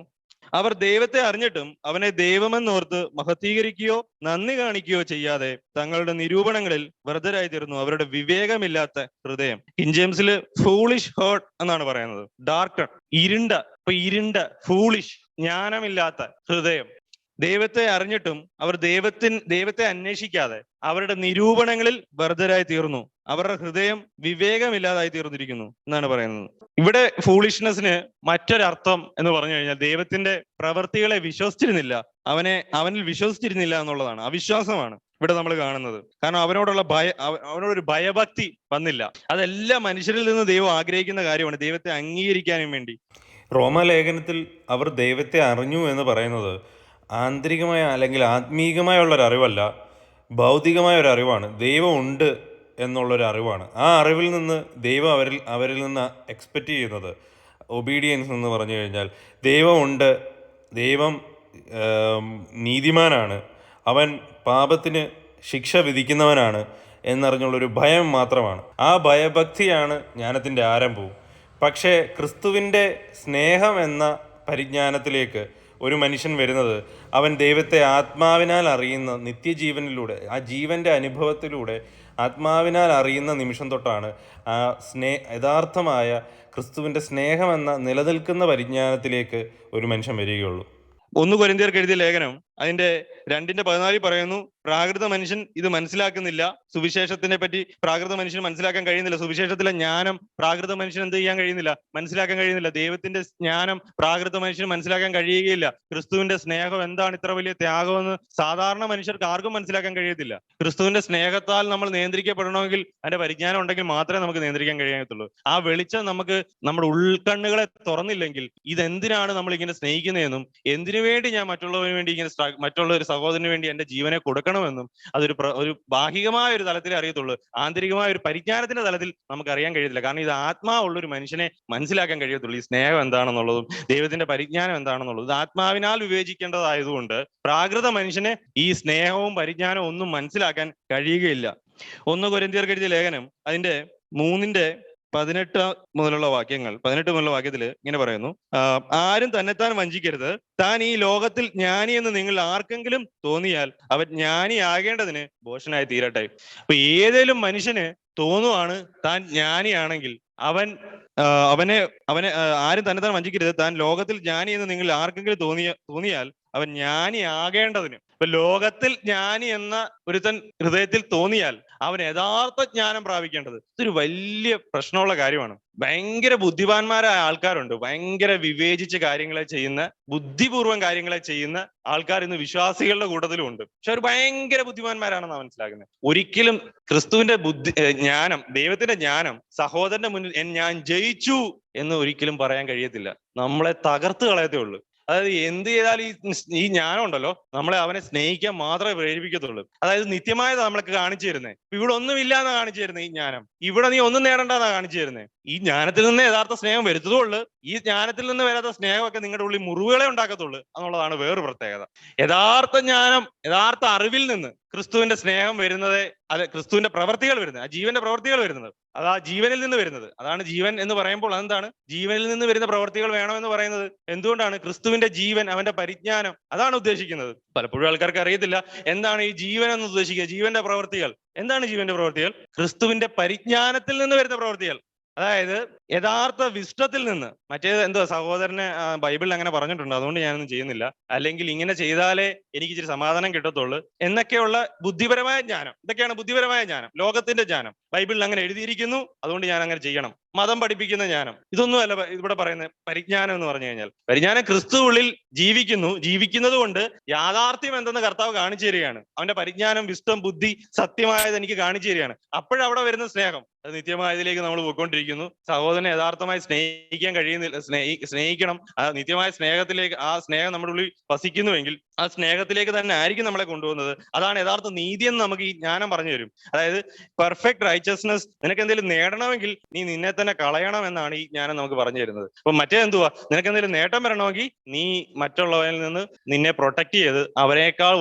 അവർ ദൈവത്തെ അറിഞ്ഞിട്ടും അവനെ ദൈവമെന്നോർത്ത് മഹത്വീകരിക്കുകയോ നന്ദി കാണിക്കുകയോ ചെയ്യാതെ തങ്ങളുടെ നിരൂപണങ്ങളിൽ വ്രതരായി തീർന്നു. അവരുടെ വിവേകമില്ലാത്ത ഹൃദയം. കിങ് ജെയിംസിൽ ഫൂളിഷ് ഹേർട്ട് എന്നാണ് പറയുന്നത്. ഡാർക്ക്, ഇരുണ്ട ഫൂളിഷ്, ജ്ഞാനമില്ലാത്ത ഹൃദയം. ദൈവത്തെ അറിഞ്ഞിട്ടും അവർ ദൈവത്തെ അന്വേഷിക്കാതെ അവരുടെ നിരൂപണങ്ങളിൽ വ്യർത്ഥരായി തീർന്നു. അവരുടെ ഹൃദയം വിവേകമില്ലാതായി തീർന്നിരിക്കുന്നു എന്നാണ് പറയുന്നത്. ഇവിടെ ഫൂളിഷ്നെസ്സിന് മറ്റൊരർത്ഥം എന്ന് പറഞ്ഞു കഴിഞ്ഞാൽ ദൈവത്തിന്റെ പ്രവൃത്തികളെ വിശ്വസിച്ചിരുന്നില്ല, അവനിൽ വിശ്വസിച്ചിരുന്നില്ല എന്നുള്ളതാണ്. അവിശ്വാസമാണ് ഇവിടെ നമ്മൾ കാണുന്നത്. കാരണം അവനോടൊരു ഭയഭക്തി വന്നില്ല. അതെല്ലാം മനുഷ്യരിൽ നിന്ന് ദൈവം ആഗ്രഹിക്കുന്ന കാര്യമാണ്, ദൈവത്തെ അംഗീകരിക്കാനും വേണ്ടി. റോമാലേഖനത്തിൽ അവർ ദൈവത്തെ അറിഞ്ഞു എന്ന് പറയുന്നത് ആന്തരികമായ അല്ലെങ്കിൽ ആത്മീകമായുള്ളൊരു അറിവല്ല, ഭൗതികമായ ഒരു അറിവാണ്. ദൈവം ഉണ്ട് എന്നുള്ളൊരു അറിവാണ്. ആ അറിവിൽ നിന്ന് ദൈവം അവരിൽ നിന്ന് എക്സ്പെക്റ്റ് ചെയ്യുന്നത് ഒബീഡിയൻസ് എന്ന് പറഞ്ഞു കഴിഞ്ഞാൽ ദൈവമുണ്ട്, ദൈവം നീതിമാനാണ്, അവൻ പാപത്തിന് ശിക്ഷ വിധിക്കുന്നവനാണ് എന്നറിഞ്ഞുള്ളൊരു ഭയം മാത്രമാണ്. ആ ഭയഭക്തിയാണ് ജ്ഞാനത്തിൻ്റെ ആരംഭവും. പക്ഷേ ക്രിസ്തുവിൻ്റെ സ്നേഹം എന്ന പരിജ്ഞാനത്തിലേക്ക് ഒരു മനുഷ്യൻ വരുന്നത് അവൻ ദൈവത്തെ ആത്മാവിനാൽ അറിയുന്ന നിത്യജീവനിലൂടെ, ആ ജീവൻ്റെ അനുഭവത്തിലൂടെ ആത്മാവിനാൽ അറിയുന്ന നിമിഷം തൊട്ടാണ് ആ യഥാർത്ഥമായ ക്രിസ്തുവിൻ്റെ സ്നേഹമെന്ന നിലനിൽക്കുന്ന പരിജ്ഞാനത്തിലേക്ക് ഒരു മനുഷ്യൻ വരികയുള്ളൂ. 1 കൊരിന്ത്യർക്ക് എഴുതിയ ലേഖനം അതിന്റെ 2:14 പറയുന്നു, പ്രാകൃത മനുഷ്യൻ ഇത് മനസ്സിലാക്കുന്നില്ല. സുവിശേഷത്തിനെ പറ്റി പ്രാകൃത മനുഷ്യന് മനസ്സിലാക്കാൻ കഴിയുന്നില്ല. സുവിശേഷത്തിലെ ജ്ഞാനം പ്രാകൃത മനുഷ്യന് എന്ത് ചെയ്യാൻ കഴിയുന്നില്ല? മനസ്സിലാക്കാൻ കഴിയുന്നില്ല. ദൈവത്തിന്റെ ജ്ഞാനം പ്രാകൃത മനുഷ്യന് മനസ്സിലാക്കാൻ കഴിയുകയില്ല. ക്രിസ്തുവിന്റെ സ്നേഹം എന്താണ്, ഇത്ര വലിയ ത്യാഗമെന്ന് സാധാരണ മനുഷ്യർക്ക് ആർക്കും മനസ്സിലാക്കാൻ കഴിയത്തില്ല. ക്രിസ്തുവിന്റെ സ്നേഹത്താൽ നമ്മൾ നിയന്ത്രിക്കപ്പെടണമെങ്കിൽ അതിന്റെ പരിജ്ഞാനം ഉണ്ടെങ്കിൽ മാത്രമേ നമുക്ക് നിയന്ത്രിക്കാൻ കഴിയത്തുള്ളൂ. ആ വെളിച്ചം നമുക്ക് നമ്മുടെ ഉൾക്കണ്ണുകളെ തുറന്നില്ലെങ്കിൽ ഇതെന്തിനാണ് നമ്മൾ ഇങ്ങനെ സ്നേഹിക്കുന്നതെന്നും എന്തിനു വേണ്ടി ഞാൻ മറ്റുള്ളവന് വേണ്ടി ഇങ്ങനെ മറ്റുള്ള ഒരു സഹോദരന് വേണ്ടി എന്റെ ജീവനെ കൊടുക്കണമെന്നും ഒരു ബാഹികമായ ഒരു തലത്തിലേ അറിയത്തുള്ളൂ. ആന്തരികമായ ഒരു പരിജ്ഞാനത്തിന്റെ തലത്തിൽ നമുക്ക് അറിയാൻ കഴിയത്തില്ല. കാരണം ഇത് ആത്മാവുള്ള ഒരു മനുഷ്യനെ മനസ്സിലാക്കാൻ കഴിയത്തുള്ളൂ. ഈ സ്നേഹം എന്താണെന്നുള്ളതും ദൈവത്തിന്റെ പരിജ്ഞാനം എന്താണെന്നുള്ളതും ഇത് ആത്മാവിനാൽ വിവേചിക്കേണ്ടതായതുകൊണ്ട് പ്രാകൃത മനുഷ്യനെ ഈ സ്നേഹവും പരിജ്ഞാനവും ഒന്നും മനസ്സിലാക്കാൻ കഴിയുകയില്ല. 1 കൊരിന്ത്യർക്ക് എഴുതിയ ലേഖനം അതിന്റെ 3:18 മുതലുള്ള വാക്യത്തിൽ ഇങ്ങനെ പറയുന്നു, ആരും തന്നെത്താൻ വഞ്ചിക്കരുത്. താൻ ഈ ലോകത്തിൽ ജ്ഞാനി എന്ന് നിങ്ങൾ ആർക്കെങ്കിലും തോന്നിയാൽ അവൻ ജ്ഞാനിയാകേണ്ടതിന് ഭോഷനായി തീരട്ടെ. അപ്പൊ ഏതേലും മനുഷ്യന് തോന്നുവാണ് താൻ ജ്ഞാനിയാണെങ്കിൽ അവനെ ആരും തന്നെത്താൻ വഞ്ചിക്കരുത്. താൻ ലോകത്തിൽ ജ്ഞാനി എന്ന് നിങ്ങൾ ആർക്കെങ്കിലും തോന്നിയാൽ അവൻ ജ്ഞാനിയാകേണ്ടതിന്. ഇപ്പൊ ലോകത്തിൽ ജ്ഞാനി എന്ന ഒരുത്തൻ ഹൃദയത്തിൽ തോന്നിയാൽ അവൻ യഥാർത്ഥ ജ്ഞാനം പ്രാപിക്കേണ്ടത്. ഇതൊരു വലിയ പ്രശ്നമുള്ള കാര്യമാണ്. ഭയങ്കര ബുദ്ധിമാന്മാരായ ആൾക്കാരുണ്ട്, ഭയങ്കര വിവേചിച്ച് കാര്യങ്ങളെ ചെയ്യുന്ന, ബുദ്ധിപൂർവ്വം കാര്യങ്ങളെ ചെയ്യുന്ന ആൾക്കാർ ഇന്ന് വിശ്വാസികളുടെ കൂട്ടത്തിലും ഉണ്ട്. പക്ഷെ അവർ ഭയങ്കര ബുദ്ധിമാന്മാരാണെന്നാണ് മനസ്സിലാക്കുന്നത്. ഒരിക്കലും ക്രിസ്തുവിന്റെ ജ്ഞാനം, ദൈവത്തിന്റെ ജ്ഞാനം സഹോദരന്റെ മുന്നിൽ ഞാൻ ജയിച്ചു എന്ന് ഒരിക്കലും പറയാൻ കഴിയത്തില്ല. നമ്മളെ തകർത്ത് കളയത്തേ ഉള്ളൂ. അതായത് എന്ത് ചെയ്താലും ഈ ജ്ഞാനം ഉണ്ടല്ലോ നമ്മളെ അവനെ സ്നേഹിക്കാൻ മാത്രമേ പ്രേരിപ്പിക്കത്തുള്ളൂ. അതായത് നിത്യമായത് നമ്മളൊക്കെ കാണിച്ചു തരുന്നേ. ഇവിടെ ഒന്നുമില്ലാന്ന് കാണിച്ചു തരുന്നത് ഈ ജ്ഞാനം. ഇവിടെ നീ ഒന്നും നേടണ്ടെന്നാ കാണിച്ചു തരുന്നേ. ഈ ജ്ഞാനത്തിൽ നിന്ന് യഥാർത്ഥ സ്നേഹം വരുത്തതുള്ളൂ. ഈ ജ്ഞാനത്തിൽ നിന്ന് വരാത്ത സ്നേഹമൊക്കെ നിങ്ങളുടെ ഉള്ളിൽ മുറിവുകളെ ഉണ്ടാക്കത്തുള്ളൂ എന്നുള്ളതാണ് വേറൊരു പ്രത്യേകത. യഥാർത്ഥ ജ്ഞാനം, യഥാർത്ഥ അറിവിൽ നിന്ന് ക്രിസ്തുവിന്റെ സ്നേഹം വരുന്നത്, അത് ക്രിസ്തുവിന്റെ പ്രവർത്തികൾ വരുന്നത്, ആ ജീവന്റെ പ്രവർത്തികൾ വരുന്നത്, അത് ആ ജീവനിൽ നിന്ന് വരുന്നത്. അതാണ് ജീവൻ എന്ന് പറയുമ്പോൾ അതെന്താണ്? ജീവനിൽ നിന്ന് വരുന്ന പ്രവർത്തികൾ വേണമെന്ന് പറയുന്നത് എന്തുകൊണ്ടാണ്? ക്രിസ്തുവിന്റെ ജീവൻ, അവന്റെ പരിജ്ഞാനം, അതാണ് ഉദ്ദേശിക്കുന്നത്. പലപ്പോഴും ആൾക്കാർക്ക് അറിയത്തില്ല എന്താണ് ഈ ജീവൻ എന്ന് ഉദ്ദേശിക്കുക. ജീവന്റെ പ്രവർത്തികൾ എന്താണ്? ജീവന്റെ പ്രവർത്തികൾ ക്രിസ്തുവിന്റെ പരിജ്ഞാനത്തിൽ നിന്ന് വരുന്ന പ്രവർത്തികൾ. അതായത് യഥാർത്ഥ വിഷ്ടത്തിൽ നിന്ന്. മറ്റേത് എന്തോ സഹോദരനെ ബൈബിളിൽ അങ്ങനെ പറഞ്ഞിട്ടുണ്ട്, അതുകൊണ്ട് ഞാനൊന്നും ചെയ്യുന്നില്ല, അല്ലെങ്കിൽ ഇങ്ങനെ ചെയ്താലേ എനിക്ക് ഇച്ചിരി സമാധാനം കിട്ടത്തുള്ളൂ എന്നൊക്കെയുള്ള ബുദ്ധിപരമായ ജ്ഞാനം. ഇതൊക്കെയാണ് ബുദ്ധിപരമായ ജ്ഞാനം, ലോകത്തിന്റെ ജ്ഞാനം. ബൈബിളിൽ അങ്ങനെ എഴുതിയിരിക്കുന്നു, അതുകൊണ്ട് ഞാൻ അങ്ങനെ ചെയ്യണം. മതം പഠിപ്പിക്കുന്ന ജ്ഞാനം, ഇതൊന്നും അല്ല ഇവിടെ പറയുന്നത് പരിജ്ഞാനം എന്ന് പറഞ്ഞു കഴിഞ്ഞാൽ. പരിജ്ഞാനം ക്രിസ്തുവിൽ ജീവിക്കുന്നത് കൊണ്ട് യാഥാർത്ഥ്യം എന്തെന്ന് കർത്താവ് കാണിച്ചു തരികയാണ്. അവന്റെ പരിജ്ഞാനം, വിസ്ഡം, ബുദ്ധി, സത്യമായത് എനിക്ക് കാണിച്ചു തരികയാണ്. അപ്പോഴവിടെ വരുന്ന സ്നേഹം അത് നിത്യമായതിലേക്ക് നമ്മൾ പോയിക്കൊണ്ടിരിക്കുന്നു. സഹോദരനെ യഥാർത്ഥമായി സ്നേഹിക്കാൻ കഴിയുന്നില്ല, സ്നേഹിക്കണം. ആ നിത്യമായ സ്നേഹത്തിലേക്ക്, ആ സ്നേഹം നമ്മുടെ ഉള്ളിൽ വസിക്കുന്നുവെങ്കിൽ ആ സ്നേഹത്തിലേക്ക് തന്നെ ആയിരിക്കും നമ്മളെ കൊണ്ടുപോകുന്നത്. അതാണ് യഥാർത്ഥ നീതി എന്ന് നമുക്ക് ഈ ജ്ഞാനം പറഞ്ഞു തരും. അതായത് പെർഫെക്റ്റ് റൈച്ചസ്നെസ്. നിനക്ക് എന്തെങ്കിലും നേടണമെങ്കിൽ നീ നിന്നെ തന്നെ കളയണം എന്നാണ് ഈ ജ്ഞാനം നമുക്ക് പറഞ്ഞു തരുന്നത്. അപ്പൊ മറ്റേ എന്തുവാ? നിനക്ക് എന്തെങ്കിലും നേട്ടം വരണമെങ്കിൽ നീ മറ്റുള്ളവരിൽ നിന്ന് നിന്നെ പ്രൊട്ടക്ട് ചെയ്ത് അവനേക്കാൾ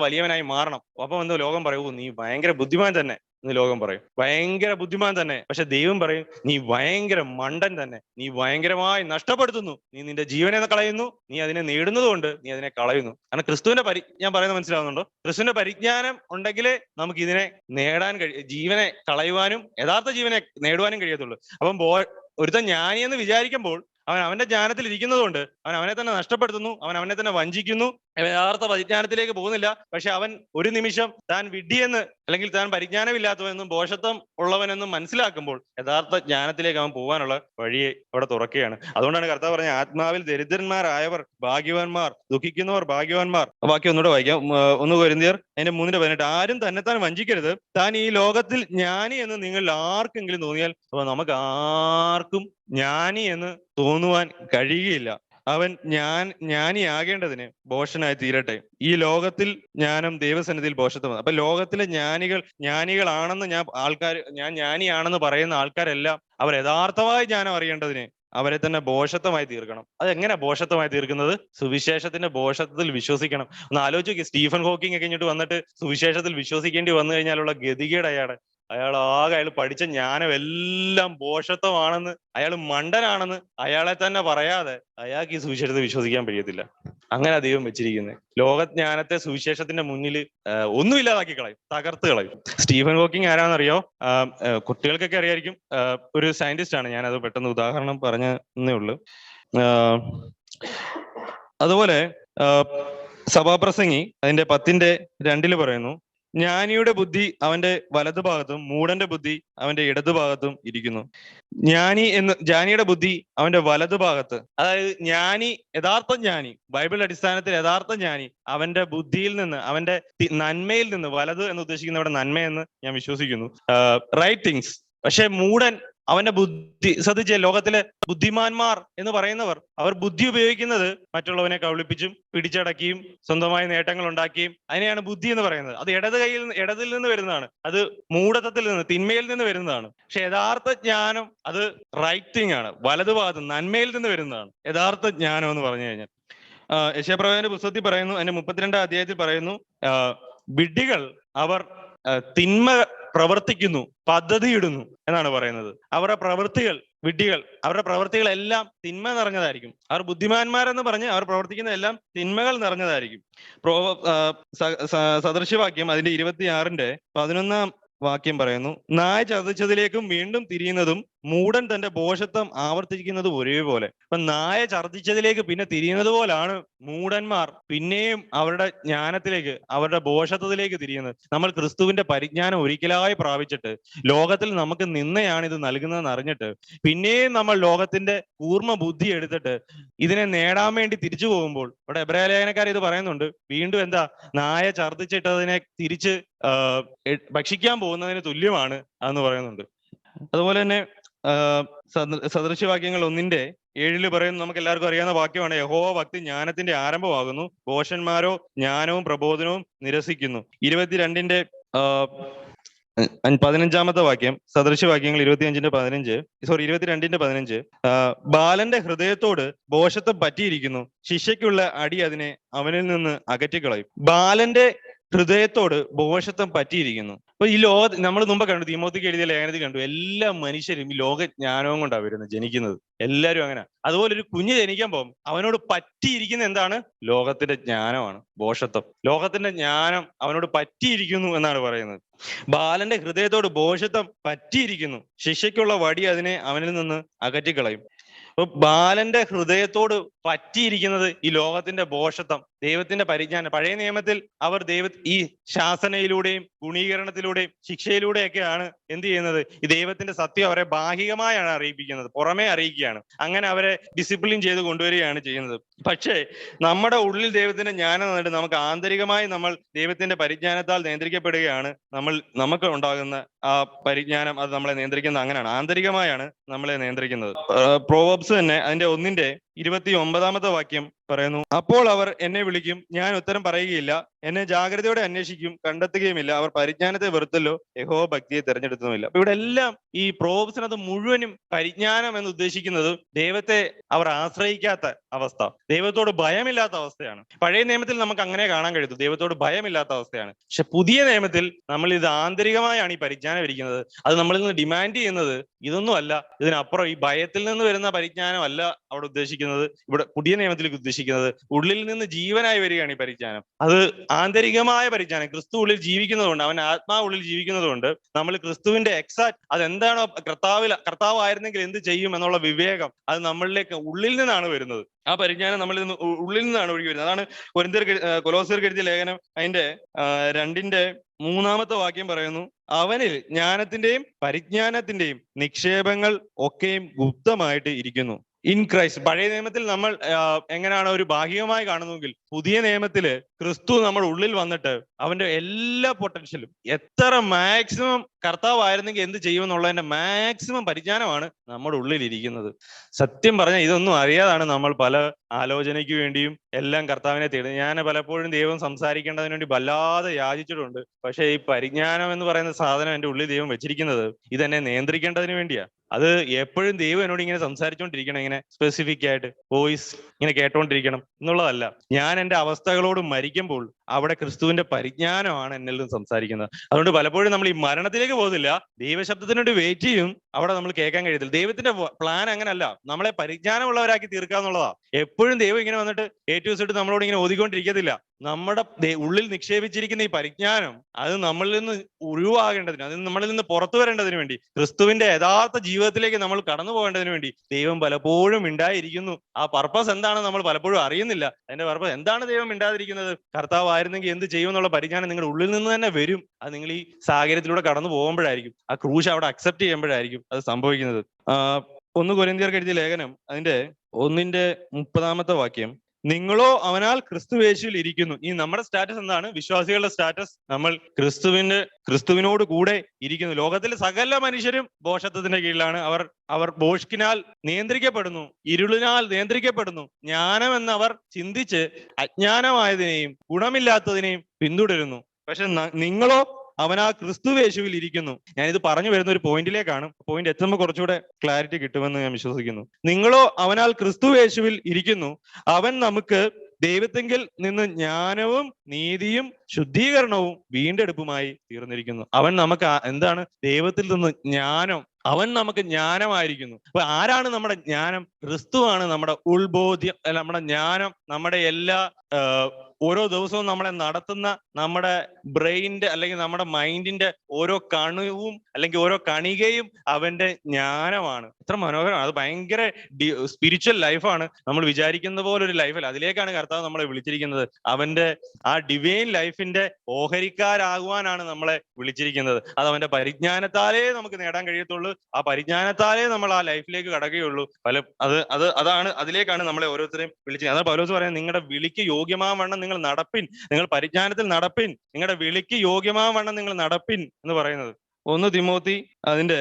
വലിയവനായി മാറണം. അപ്പൊ എന്തോ ലോകം പറയൂ, നീ ഭയങ്കര ബുദ്ധിമാൻ തന്നെ, എന്ന് ലോകം പറയും. ഭയങ്കര ബുദ്ധിമാൻ തന്നെ. പക്ഷെ ദൈവം പറയും നീ ഭയങ്കര മണ്ടൻ തന്നെ, നീ ഭയങ്കരമായി നഷ്ടപ്പെടുത്തുന്നു, നീ നിന്റെ ജീവനെ കളയുന്നു, നീ അതിനെ നേടുന്നത് കൊണ്ട് നീ അതിനെ കളയുന്നു. കാരണം ക്രിസ്തുവിന്റെ ഞാൻ പറയുന്നത് മനസ്സിലാവുന്നുണ്ടോ? ക്രിസ്തുവിന്റെ പരിജ്ഞാനം ഉണ്ടെങ്കിലേ നമുക്ക് ഇതിനെ നേടാൻ ജീവനെ കളയുവാനും യഥാർത്ഥ ജീവനെ നേടുവാനും കഴിയത്തുള്ളൂ. അപ്പം ഒരുത്തൻ ജ്ഞാനിയെന്ന് വിചാരിക്കുമ്പോൾ അവൻ അവന്റെ ജ്ഞാനത്തിൽ ഇരിക്കുന്നത് കൊണ്ട് അവൻ അവനെ തന്നെ നഷ്ടപ്പെടുത്തുന്നു, അവൻ അവനെ തന്നെ വഞ്ചിക്കുന്നു, യഥാർത്ഥ പരിജ്ഞാനത്തിലേക്ക് പോകുന്നില്ല. പക്ഷെ അവൻ ഒരു നിമിഷം താൻ വിഡ്ഢിയെന്ന് അല്ലെങ്കിൽ താൻ പരിജ്ഞാനമില്ലാത്തവനെന്നും ഭോഷത്വം ഉള്ളവനെന്നും മനസ്സിലാക്കുമ്പോൾ യഥാർത്ഥ ജ്ഞാനത്തിലേക്ക് അവൻ പോകാനുള്ള വഴിയെ അവിടെ തുറക്കുകയാണ്. അതുകൊണ്ടാണ് കർത്താവ് പറഞ്ഞ ആത്മാവിൽ ദരിദ്രന്മാരായവർ ഭാഗ്യവാന്മാർ, ദുഃഖിക്കുന്നവർ ഭാഗ്യവാന്മാർ. ബാക്കി ഒന്നുകൂടെ വായിക്കാം. 1 കൊരിന്ത്യർ 3:18. ആരും തന്നെത്താൻ വഞ്ചിക്കരുത്. താൻ ഈ ലോകത്തിൽ ജ്ഞാനി എന്ന് നിങ്ങൾ ആർക്കെങ്കിലും തോന്നിയാൽ, അപ്പൊ നമുക്ക് ആർക്കും ജ്ഞാനി എന്ന് തോന്നുവാൻ കഴിയുകയില്ല. അവൻ ജ്ഞാനിയാകേണ്ടതിന് ഭോഷനായി തീരട്ടെ. ഈ ലോകത്തിൽ ജ്ഞാനം ദൈവസന്നിധിയിൽ ഭോഷത്വമാണ്. അപ്പൊ ലോകത്തിലെ ജ്ഞാനികളാണെന്ന് ഞാൻ ജ്ഞാനിയാണെന്ന് പറയുന്ന ആൾക്കാരെല്ലാം അവർ യഥാർത്ഥമായ ജ്ഞാനം അറിയേണ്ടതിന് അവരെ തന്നെ ഭോഷത്വമായി തീർക്കണം. അതെങ്ങനെ ഭോഷത്വമായി തീർക്കുന്നത്? സുവിശേഷത്തിന്റെ ഭോഷത്വത്തിൽ വിശ്വസിക്കണം. ഒന്ന് ആലോചിച്ച് നോക്കി, സ്റ്റീഫൻ ഹോക്കിംഗ് ഒക്കെ ഇങ്ങോട്ട് വന്നിട്ട് സുവിശേഷത്തിൽ വിശ്വസിക്കേണ്ടി വന്നു കഴിഞ്ഞാലുള്ള ഗതികേട് അയാൾ പഠിച്ച ജ്ഞാനം എല്ലാം ഭോഷത്വമാണെന്ന്, അയാൾ മണ്ടനാണെന്ന് അയാളെ തന്നെ പറയാതെ അയാൾക്ക് ഈ സുവിശേഷത്തെ വിശ്വസിക്കാൻ കഴിയത്തില്ല. അങ്ങനെ ദൈവം വെച്ചിരിക്കുന്നത്. ലോകജ്ഞാനത്തെ സുവിശേഷത്തിന്റെ മുന്നിൽ ഒന്നുമില്ലാതാക്കി കളയും, തകർത്ത് കളയും. സ്റ്റീഫൻ ഹോക്കിംഗ് ആരാന്നറിയോ? കുട്ടികൾക്കൊക്കെ അറിയായിരിക്കും. ഒരു സയന്റിസ്റ്റ് ആണ്. ഞാനത് പെട്ടെന്ന് ഉദാഹരണം പറഞ്ഞേ ഉള്ളൂ. അതുപോലെ സഭാപ്രസംഗി അതിന്റെ 10:2 പറയുന്നു, ജ്ഞാനിയുടെ ബുദ്ധി അവന്റെ വലതുഭാഗത്തും മൂഢന്റെ ബുദ്ധി അവന്റെ ഇടതുഭാഗത്തും ഇരിക്കുന്നു. ജ്ഞാനിയുടെ ബുദ്ധി അവന്റെ വലതുഭാഗത്ത്, അതായത് യഥാർത്ഥ ജ്ഞാനി, ബൈബിൾ അടിസ്ഥാനത്തിൽ യഥാർത്ഥ ജ്ഞാനി അവന്റെ ബുദ്ധിയിൽ നിന്ന്, അവന്റെ നന്മയിൽ നിന്ന്, വലത് എന്ന് ഉദ്ദേശിക്കുന്ന അവിടെ നന്മയെന്ന് ഞാൻ വിശ്വസിക്കുന്നു, റൈറ്റ് തിങ്സ്. പക്ഷെ മൂഢൻ അവന്റെ ബുദ്ധി, ശ്രദ്ധിച്ചേ, ലോകത്തിലെ ബുദ്ധിമാന്മാർ എന്ന് പറയുന്നവർ അവർ ബുദ്ധി ഉപയോഗിക്കുന്നത് മറ്റുള്ളവനെ കബളിപ്പിച്ചും പിടിച്ചടക്കിയും സ്വന്തമായ നേട്ടങ്ങൾ ഉണ്ടാക്കിയും അതിനെയാണ് ബുദ്ധി എന്ന് പറയുന്നത്. അത് ഇടതിൽ നിന്ന് വരുന്നതാണ്, അത് മൂഢത്വത്തിൽ നിന്ന്, തിന്മയിൽ നിന്ന് വരുന്നതാണ്. പക്ഷെ യഥാർത്ഥ ജ്ഞാനം അത് റൈറ്റ് തിങ് ആണ്, വലതുഭാഗത്ത് നന്മയിൽ നിന്ന് വരുന്നതാണ് യഥാർത്ഥ ജ്ഞാനം എന്ന് പറഞ്ഞു കഴിഞ്ഞാൽ. യെശയ്യാപ്രവാചകന്റെ പുസ്തകത്തിൽ പറയുന്നു, അതിന്റെ 32-ാം അധ്യായത്തിൽ പറയുന്നു, വിഡ്ഢികൾ അവർ തിന്മ പ്രവർത്തിക്കുന്നു, പദ്ധതിയിടുന്നു എന്നാണ് പറയുന്നത്. വിഡ്ഢികൾ അവരുടെ പ്രവൃത്തികളെല്ലാം തിന്മ നിറഞ്ഞതായിരിക്കും. അവർ ബുദ്ധിമാന്മാരെന്ന് പറഞ്ഞ് അവർ പ്രവർത്തിക്കുന്നതെല്ലാം തിന്മകൾ നിറഞ്ഞതായിരിക്കും. സദൃശ്യവാക്യം അതിന്റെ 26-ന്റെ 11-ാം വാക്യം പറയുന്നു, നായ ഛർദ്ദിച്ചതിലേക്കും വീണ്ടും തിരിയുന്നതും മൂഢൻ തന്റെ ഭോഷത്വം ആവർത്തിക്കുന്നതും ഒരേപോലെ. അപ്പൊ നായ ഛർദ്ദിച്ചതിലേക്ക് പിന്നെ തിരിയുന്നത് പോലാണ് മൂഢന്മാർ പിന്നെയും അവരുടെ ജ്ഞാനത്തിലേക്ക്, അവരുടെ ഭോഷത്വത്തിലേക്ക് തിരിയുന്നത്. നമ്മൾ ക്രിസ്തുവിന്റെ പരിജ്ഞാനം ഒരിക്കലായി പ്രാപിച്ചിട്ട് ലോകത്തിൽ നമുക്ക് നിന്നയാണ് ഇത് നൽകുന്നതെന്ന് അറിഞ്ഞിട്ട് പിന്നെയും നമ്മൾ ലോകത്തിന്റെ കൂർമ്മ ബുദ്ധി എടുത്തിട്ട് ഇതിനെ നേടാൻ വേണ്ടി തിരിച്ചു പോകുമ്പോൾ, ഇവിടെ എബ്രായ ലേഖനക്കാർ ഇത് പറയുന്നുണ്ട്, വീണ്ടും നായ ഛർദ്ദിച്ചിട്ടതിനെ തിരിച്ച് ഭക്ഷിക്കാൻ പോകുന്നതിന് തുല്യമാണ് എന്ന് പറയുന്നുണ്ട്. അതുപോലെ തന്നെ സദൃശ്യവാക്യങ്ങൾ 1:7 പറയുന്നു, നമുക്ക് എല്ലാവർക്കും അറിയാവുന്ന വാക്യമാണ്, യഹോവ ഭക്തി ജ്ഞാനത്തിന്റെ ആരംഭമാകുന്നു, ഭോഷന്മാരോ ജ്ഞാനവും പ്രബോധനവും നിരസിക്കുന്നു. 22-ന്റെ 15-ാമത്തെ വാക്യം, സദൃശ്യവാക്യങ്ങൾ 22-ന്റെ 15, ബാലന്റെ ഹൃദയത്തോട് ഭോഷത്വം പറ്റിയിരിക്കുന്നു, ശിക്ഷയ്ക്കുള്ള അടി അതിനെ അവനിൽ നിന്ന് അകറ്റിക്കളയും. ബാലന്റെ ഹൃദയത്തോട് ഭോഷത്വം പറ്റിയിരിക്കുന്നു. അപ്പൊ ഈ നമ്മൾ മുമ്പ് കണ്ടു, തീമോത്തിക്ക് എഴുതിയ ലേഖനത്തിൽ കണ്ടു, എല്ലാ മനുഷ്യരും ഈ ലോക ജ്ഞാനവും കൊണ്ടാണ് വരുന്നത്, ജനിക്കുന്നത്. എല്ലാവരും അങ്ങനെ. അതുപോലെ ഒരു കുഞ്ഞ് ജനിക്കാൻ പോകും, അവനോട് പറ്റിയിരിക്കുന്ന എന്താണ്? ലോകത്തിന്റെ ജ്ഞാനമാണ്, ഭോഷത്വം. ലോകത്തിന്റെ ജ്ഞാനം അവനോട് പറ്റിയിരിക്കുന്നു എന്നാണ് പറയുന്നത്. ബാലന്റെ ഹൃദയത്തോട് ഭോഷത്വം പറ്റിയിരിക്കുന്നു, ശിക്ഷയ്ക്കുള്ള വടി അതിനെ അവനിൽ നിന്ന് അകറ്റിക്കളയും. അപ്പൊ ബാലന്റെ ഹൃദയത്തോട് പറ്റിയിരിക്കുന്നത് ഈ ലോകത്തിന്റെ ഭോഷത്വം, ദൈവത്തിന്റെ പരിജ്ഞാനം. പഴയ നിയമത്തിൽ അവർ ഈ ശാസനയിലൂടെയും ഗുണീകരണത്തിലൂടെയും ശിക്ഷയിലൂടെയൊക്കെയാണ് എന്ത് ചെയ്യുന്നത്? ഈ ദൈവത്തിന്റെ സത്യം അവരെ ഭാഗികമായാണ് അറിയിപ്പിക്കുന്നത്, പുറമേ അറിയിക്കുകയാണ്. അങ്ങനെ അവരെ ഡിസിപ്ലിൻ ചെയ്ത് കൊണ്ടുവരികയാണ് ചെയ്യുന്നത്. പക്ഷേ നമ്മുടെ ഉള്ളിൽ ദൈവത്തിന്റെ ജ്ഞാനം വന്നിട്ട് നമുക്ക് ആന്തരികമായി നമ്മൾ ദൈവത്തിന്റെ പരിജ്ഞാനത്താൽ നിയന്ത്രിക്കപ്പെടുകയാണ്. നമുക്ക് ഉണ്ടാകുന്ന ആ പരിജ്ഞാനം അത് നമ്മളെ നിയന്ത്രിക്കുന്നത് അങ്ങനെയാണ്, ആന്തരികമായാണ് നമ്മളെ നിയന്ത്രിക്കുന്നത്. പ്രോവബ്സ് തന്നെ അതിന്റെ 1-ന്റെ 29 വാക്യം പറയുന്നു, അപ്പോൾ അവർ എന്നെ വിളിക്കും, ഞാൻ ഉത്തരം പറയുകയില്ല. എന്നെ ജാഗ്രതയോടെ അന്വേഷിക്കും, കണ്ടെത്തുകയുമില്ല. അവർ പരിജ്ഞാനത്തെ വെറുത്തല്ലോ, യഹോവ ഭക്തിയെ തെരഞ്ഞെടുത്തതുമില്ല. അപ്പൊ ഇവിടെ എല്ലാം ഈ പ്രോബ്സിനകത്ത് മുഴുവനും പരിജ്ഞാനം എന്ന് ഉദ്ദേശിക്കുന്നത് ദൈവത്തെ അവർ ആശ്രയിക്കാത്ത അവസ്ഥ, ദൈവത്തോട് ഭയമില്ലാത്ത അവസ്ഥയാണ്. പഴയ നിയമത്തിൽ നമുക്ക് അങ്ങനെ കാണാൻ കഴിയുന്നു, ദൈവത്തോട് ഭയമില്ലാത്ത അവസ്ഥയാണ്. പക്ഷെ പുതിയ നിയമത്തിൽ നമ്മൾ ഇത് ആന്തരികമായാണ് ഈ പരിജ്ഞാനം ഇരിക്കുന്നത്. അത് നമ്മളിൽ നിന്ന് ഡിമാൻഡ് ചെയ്യുന്നത് ഇതൊന്നും അല്ല, ഇതിനപ്പുറം ഈ ഭയത്തിൽ നിന്ന് വരുന്ന പരിജ്ഞാനം അല്ല അവിടെ ഉദ്ദേശിക്കുന്നത്. ഇവിടെ പുതിയ നിയമത്തിലേക്ക് ഉദ്ദേശിക്കുന്നത് ഉള്ളിൽ നിന്ന് ജീവനായി വരികയാണ് ഈ പരിജ്ഞാനം. അത് ആന്തരികമായ പരിജ്ഞാനം, ക്രിസ്തു ഉള്ളിൽ ജീവിക്കുന്നതുകൊണ്ട്, അവൻ ആത്മാവ് ഉള്ളിൽ ജീവിക്കുന്നതുകൊണ്ട് നമ്മൾ ക്രിസ്തുവിന്റെ എക്സാക്ട് അതെന്താണോ കർത്താവ് ആയിരുന്നെങ്കിൽ എന്ത് ചെയ്യും എന്നുള്ള വിവേകം അത് നമ്മളിലേക്ക് ഉള്ളിൽ നിന്നാണ് വരുന്നത്. ആ പരിജ്ഞാനം നമ്മളിൽ നിന്ന് ഉള്ളിൽ നിന്നാണ് ഒഴുകി വരുന്നത്. അതാണ് കൊലോസ്യർക്ക് എഴുതിയ ലേഖനം അതിന്റെ 2:3 വാക്യം പറയുന്നു, അവനിൽ ജ്ഞാനത്തിന്റെയും പരിജ്ഞാനത്തിന്റെയും നിക്ഷേപങ്ങൾ ഒക്കെയും ഗുപ്തമായിട്ട് ഇരിക്കുന്നു. In Christ. പഴയ നിയമത്തിൽ നമ്മൾ എങ്ങനെയാണ് ഒരു ഭാഗികമായി കാണുന്നതെങ്കിൽ പുതിയ നിയമത്തില് ക്രിസ്തു നമ്മുടെ ഉള്ളിൽ വന്നിട്ട് അവന്റെ എല്ലാ പൊട്ടൻഷ്യലും എത്ര മാക്സിമം കർത്താവ് ആയിരുന്നെങ്കിൽ എന്ത് ചെയ്യുമെന്നുള്ളതിന്റെ മാക്സിമം പരിജ്ഞാനമാണ് നമ്മുടെ ഉള്ളിൽ ഇരിക്കുന്നത്. സത്യം പറഞ്ഞാൽ ഇതൊന്നും അറിയാതാണ് നമ്മൾ പല ആലോചനയ്ക്ക് വേണ്ടിയും എല്ലാം കർത്താവിനെ തേടുന്നത്. ഞാൻ പലപ്പോഴും ദൈവം സംസാരിക്കേണ്ടതിന് വേണ്ടി വല്ലാതെ യാചിച്ചിട്ടുണ്ട്. പക്ഷെ ഈ പരിജ്ഞാനം എന്ന് പറയുന്ന സാധനം എന്റെ ഉള്ളിൽ ദൈവം വെച്ചിരിക്കുന്നത് ഇതെന്നെ നിയന്ത്രിക്കേണ്ടതിന് വേണ്ടിയാ. അത് എപ്പോഴും ദൈവം എന്നോട് ഇങ്ങനെ സംസാരിച്ചുകൊണ്ടിരിക്കണം, ഇങ്ങനെ സ്പെസിഫിക് ആയിട്ട് വോയിസ് ഇങ്ങനെ കേട്ടോണ്ടിരിക്കണം എന്നുള്ളതല്ല. ഞാൻ എന്റെ അവസ്ഥകളോട് മരിക്കുമ്പോൾ അവിടെ ക്രിസ്തുവിന്റെ പരിജ്ഞാനമാണ് എന്നിൽ നിന്ന് സംസാരിക്കുന്നത്. അതുകൊണ്ട് പലപ്പോഴും നമ്മൾ ഈ മരണത്തിലേക്ക് പോകുന്നില്ല, ദൈവശബ്ദത്തിന് വേണ്ടി വെയിറ്റ് ചെയ്യും, അവിടെ നമ്മൾ കേൾക്കാൻ കഴിയത്തില്ല. ദൈവത്തിന്റെ പ്ലാൻ അങ്ങനല്ല, നമ്മളെ പരിജ്ഞാനമുള്ളവരാക്കി തീർക്കുക എന്നുള്ളതാ. എപ്പോഴും ദൈവം ഇങ്ങനെ വന്നിട്ട് ഏറ്റവും നമ്മളോട് ഇങ്ങനെ ഓതിക്കൊണ്ടിരിക്കത്തില്ല. നമ്മുടെ ഉള്ളിൽ നിക്ഷേപിച്ചിരിക്കുന്ന ഈ പരിജ്ഞാനം അത് നമ്മളിൽ നിന്ന് ഒഴിവാകേണ്ടതിന്, അത് നമ്മളിൽ നിന്ന് പുറത്തു വരേണ്ടതിന് വേണ്ടി, ക്രിസ്തുവിന്റെ യഥാർത്ഥ ജീവിതത്തിലേക്ക് നമ്മൾ കടന്നു പോകേണ്ടതിന് വേണ്ടി ദൈവം പലപ്പോഴും ഉണ്ടായിരിക്കുന്നു. ആ പർപ്പസ് എന്താണ് നമ്മൾ പലപ്പോഴും അറിയുന്നില്ല. അതിന്റെ പർപ്പസ് എന്താണ് ദൈവം ഉണ്ടാതിരിക്കുന്നത്? കർത്താവ് ആയിരുന്നെങ്കിൽ എന്ത് ചെയ്യും എന്നുള്ള പരിജ്ഞാനം നിങ്ങളുടെ ഉള്ളിൽ നിന്ന് തന്നെ വരും. അത് നിങ്ങൾ ഈ സാഹചര്യത്തിലൂടെ കടന്നു പോകുമ്പോഴായിരിക്കും, ആ ക്രൂശ് അവിടെ അക്സെപ്റ്റ് ചെയ്യുമ്പോഴായിരിക്കും അത് സംഭവിക്കുന്നത്. 1 കൊരിന്ത്യർക്ക് എഴുതിയ ലേഖനം അതിന്റെ 1:30 വാക്യം, നിങ്ങളോ അവനാൽ ക്രിസ്തുയേശുവിൽ ഇരിക്കുന്നു. ഈ നമ്മുടെ സ്റ്റാറ്റസ് എന്താണ്? വിശ്വാസികളുടെ സ്റ്റാറ്റസ്, നമ്മൾ ക്രിസ്തുവിനോട് കൂടെ ഇരിക്കുന്നു. ലോകത്തിലെ സകല മനുഷ്യരും ഭോഷത്വത്തിന്റെ കീഴിലാണ്. അവർ ഭോഷ്കിനാൽ നിയന്ത്രിക്കപ്പെടുന്നു, ഇരുളിനാൽ നിയന്ത്രിക്കപ്പെടുന്നു. ജ്ഞാനം എന്നവർ ചിന്തിച്ച് അജ്ഞാനമായതിനെയും ഗുണമില്ലാത്തതിനെയും പിന്തുടരുന്നു. പക്ഷെ നിങ്ങളോ അവൻ ആ ക്രിസ്തുവേശുവിൽ ഇരിക്കുന്നു. ഞാനിത് പറഞ്ഞു വരുന്ന ഒരു പോയിന്റിലേക്കാണ്. പോയിന്റ് എത്തുമ്പോൾ കുറച്ചുകൂടെ ക്ലാരിറ്റി കിട്ടുമെന്ന് ഞാൻ വിശ്വസിക്കുന്നു. നിങ്ങളോ അവനാൽ ക്രിസ്തുവേശുവിൽ ഇരിക്കുന്നു, അവൻ നമുക്ക് ദൈവത്തെങ്കിൽ നിന്ന് ജ്ഞാനവും നീതിയും ശുദ്ധീകരണവും വീണ്ടെടുപ്പുമായി തീർന്നിരിക്കുന്നു. അവൻ നമുക്ക് എന്താണ്? ദൈവത്തിൽ നിന്ന് ജ്ഞാനം, അവൻ നമുക്ക് ജ്ഞാനമായിരിക്കുന്നു. അപ്പൊ ആരാണ് നമ്മുടെ ജ്ഞാനം? ക്രിസ്തുവാണ് നമ്മുടെ ഉൾബോധ്യം, നമ്മുടെ ജ്ഞാനം. നമ്മുടെ എല്ലാ ഓരോ ദിവസവും നമ്മളെ നടത്തുന്ന നമ്മുടെ ബ്രെയിനിന്റെ അല്ലെങ്കിൽ നമ്മുടെ മൈൻഡിന്റെ ഓരോ കണവും അല്ലെങ്കിൽ ഓരോ കണികയും അവന്റെ ജ്ഞാനമാണ്. എത്ര മനോഹരമാണ് അത്! ഭയങ്കര സ്പിരിച്വൽ ലൈഫാണ്. നമ്മൾ വിചാരിക്കുന്ന പോലെ ഒരു ലൈഫല്ല. അതിലേക്കാണ് കർത്താവ് നമ്മളെ വിളിച്ചിരിക്കുന്നത്. അവന്റെ ആ ഡിവൈൻ ലൈഫിന്റെ ഓഹരിക്കാരാകുവാനാണ് നമ്മളെ വിളിച്ചിരിക്കുന്നത്. അത് അവന്റെ പരിജ്ഞാനത്താലേ നമുക്ക് നേടാൻ കഴിയത്തുള്ളൂ. ആ പരിജ്ഞാനത്താലേ നമ്മൾ ആ ലൈഫിലേക്ക് കടക്കുകയുള്ളൂ. അതാണ് അതിലേക്കാണ് നമ്മളെ ഓരോരുത്തരെയും വിളിച്ചത്. അതാണ് പൗലോസ് പറയുന്നത്, നിങ്ങളുടെ വിളിക്ക് യോഗ്യമാവണ്ണം നിങ്ങൾ നടപ്പിൻ, നിങ്ങൾ പരിജ്ഞാനത്തിൽ നടപ്പിൻ, നിങ്ങളുടെ വിളിക്ക് യോഗ്യമാവണ്ണം നിങ്ങൾ നടപ്പിൻ എന്ന് പറയുന്നത്. 1 തിമോത്തി അതിന്റെ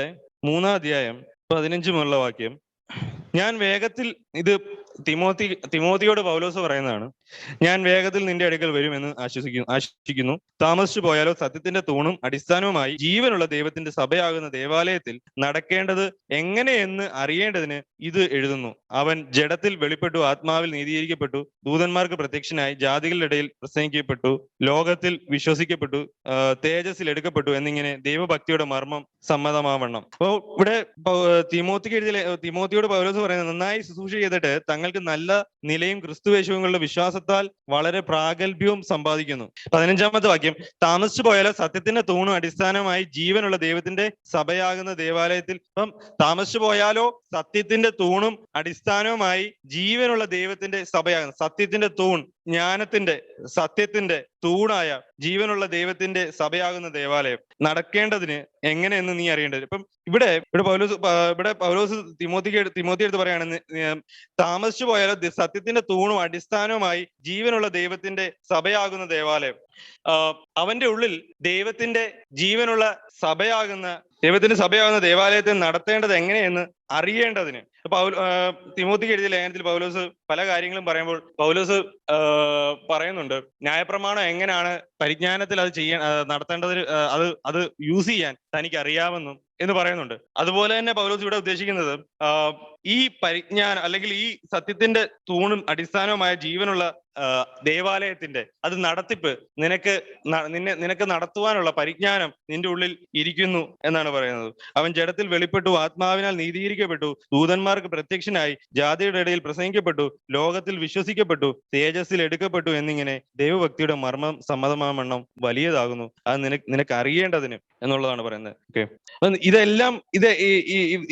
3:15 വാക്യം, ഞാൻ വേഗത്തിൽ, ഇത് തിമോത്തിയോട് പൗലോസ് പറയുന്നതാണ്, ഞാൻ വേഗത്തിൽ നിന്റെ അടുക്കൽ വരുമെന്ന് ആശിക്കുന്നു. താമസിച്ചു പോയാലോ സത്യത്തിന്റെ തൂണും അടിസ്ഥാനവുമായി ജീവനുള്ള ദൈവത്തിന്റെ സഭയാകുന്ന ദേവാലയത്തിൽ നടക്കേണ്ടത് എങ്ങനെയെന്ന് അറിയേണ്ടതിന് ഇത് എഴുതുന്നു. അവൻ ജഡത്തിൽ വെളിപ്പെട്ടു, ആത്മാവിൽ നീതീകരിക്കപ്പെട്ടു, ദൂതന്മാർക്ക് പ്രത്യക്ഷനായി, ജാതികളുടെ ഇടയിൽ പ്രസംഗിക്കപ്പെട്ടു, ലോകത്തിൽ വിശ്വസിക്കപ്പെട്ടു, തേജസ്സിൽ എടുക്കപ്പെട്ടു എന്നിങ്ങനെ ദൈവഭക്തിയുടെ മർമ്മം സമ്മതമാവണ്ണം. അപ്പോൾ ഇവിടെ തിമോത്തിയോട് പൗലോസ് പറയുന്നത്, നന്നായി ശുശ്രൂഷ ചെയ്തിട്ട് തങ്ങൾക്ക് നല്ല നിലയും ക്രിസ്തുയേശുവിലുള്ള വിശ്വാസത്താൽ വളരെ പ്രാഗൽഭ്യവും സമ്പാദിക്കുന്നു. 15 വാക്യം, താമസിച്ചു പോയാലോ സത്യത്തിന്റെ തൂണും അടിസ്ഥാനമായി ജീവനുള്ള ദൈവത്തിന്റെ സഭയാകുന്ന ദേവാലയത്തിൽ. അപ്പം താമസിച്ചു പോയാലോ സത്യത്തിന്റെ തൂണും അടിസ്ഥാനവുമായി ജീവനുള്ള ദൈവത്തിന്റെ സഭയാകുന്ന, സത്യത്തിന്റെ തൂൺ, ജ്ഞാനത്തിന്റെ സത്യത്തിന്റെ തൂണായ ജീവനുള്ള ദൈവത്തിന്റെ സഭയാകുന്ന ദേവാലയം നടക്കേണ്ടതിന് എങ്ങനെയെന്ന് നീ അറിയേണ്ടത്. ഇപ്പം ഇവിടെ പൗലോസ് തിമോത്തി എടുത്ത് പറയാണ്, താമസിച്ചു പോയാലോ സത്യത്തിന്റെ തൂണും അടിസ്ഥാനവുമായി ജീവനുള്ള ദൈവത്തിന്റെ സഭയാകുന്ന ദേവാലയം. അവന്റെ ഉള്ളിൽ ദൈവത്തിന്റെ ജീവനുള്ള സഭയാകുന്ന ദൈവത്തിന്റെ സഭയാകുന്ന ദേവാലയത്തെ നടത്തേണ്ടത് എങ്ങനെയെന്ന് അറിയേണ്ടതിന്. തിമോത്തിക്ക് എഴുതിയ ലേഖനത്തിൽ പൗലോസ് പല കാര്യങ്ങളും പറയുമ്പോൾ പൗലോസ് പറയുന്നുണ്ട് ന്യായപ്രമാണം എങ്ങനെയാണ് പരിജ്ഞാനത്തിൽ അത് നടത്തേണ്ടതിന് അത് യൂസ് ചെയ്യാൻ തനിക്ക് അറിയാമെന്നും എന്ന് പറയുന്നുണ്ട്. അതുപോലെ തന്നെ പൗലോസ് ഇവിടെ ഉദ്ദേശിക്കുന്നത് ഈ പരിജ്ഞാനം അല്ലെങ്കിൽ ഈ സത്യത്തിന്റെ തൂണും അടിസ്ഥാനവുമായ ജീവനുള്ള ദേവാലയത്തിന്റെ അത് നടത്തിപ്പ് നിനക്ക് നടത്തുവാനുള്ള പരിജ്ഞാനം നിന്റെ ഉള്ളിൽ ഇരിക്കുന്നു എന്നാണ് പറയുന്നത്. അവൻ ജഡത്തിൽ വെളിപ്പെട്ടു, ആത്മാവിനാൽ നീതീകരിക്കപ്പെട്ടു, ദൂതന്മാർക്ക് പ്രത്യക്ഷനായി, ജാതിയുടെ ഇടയിൽ പ്രസംഗിക്കപ്പെട്ടു, ലോകത്തിൽ വിശ്വസിക്കപ്പെട്ടു, തേജസ്സിൽ എടുക്കപ്പെട്ടു എന്നിങ്ങനെ ദൈവഭക്തിയുടെ മർമ്മം സമ്മതമാവണ്ണം വലിയതാകുന്നു. അത് നിനക്ക് അറിയേണ്ടതിന് എന്നുള്ളതാണ് പറയുന്നത്. ഓക്കെ, ഇതെല്ലാം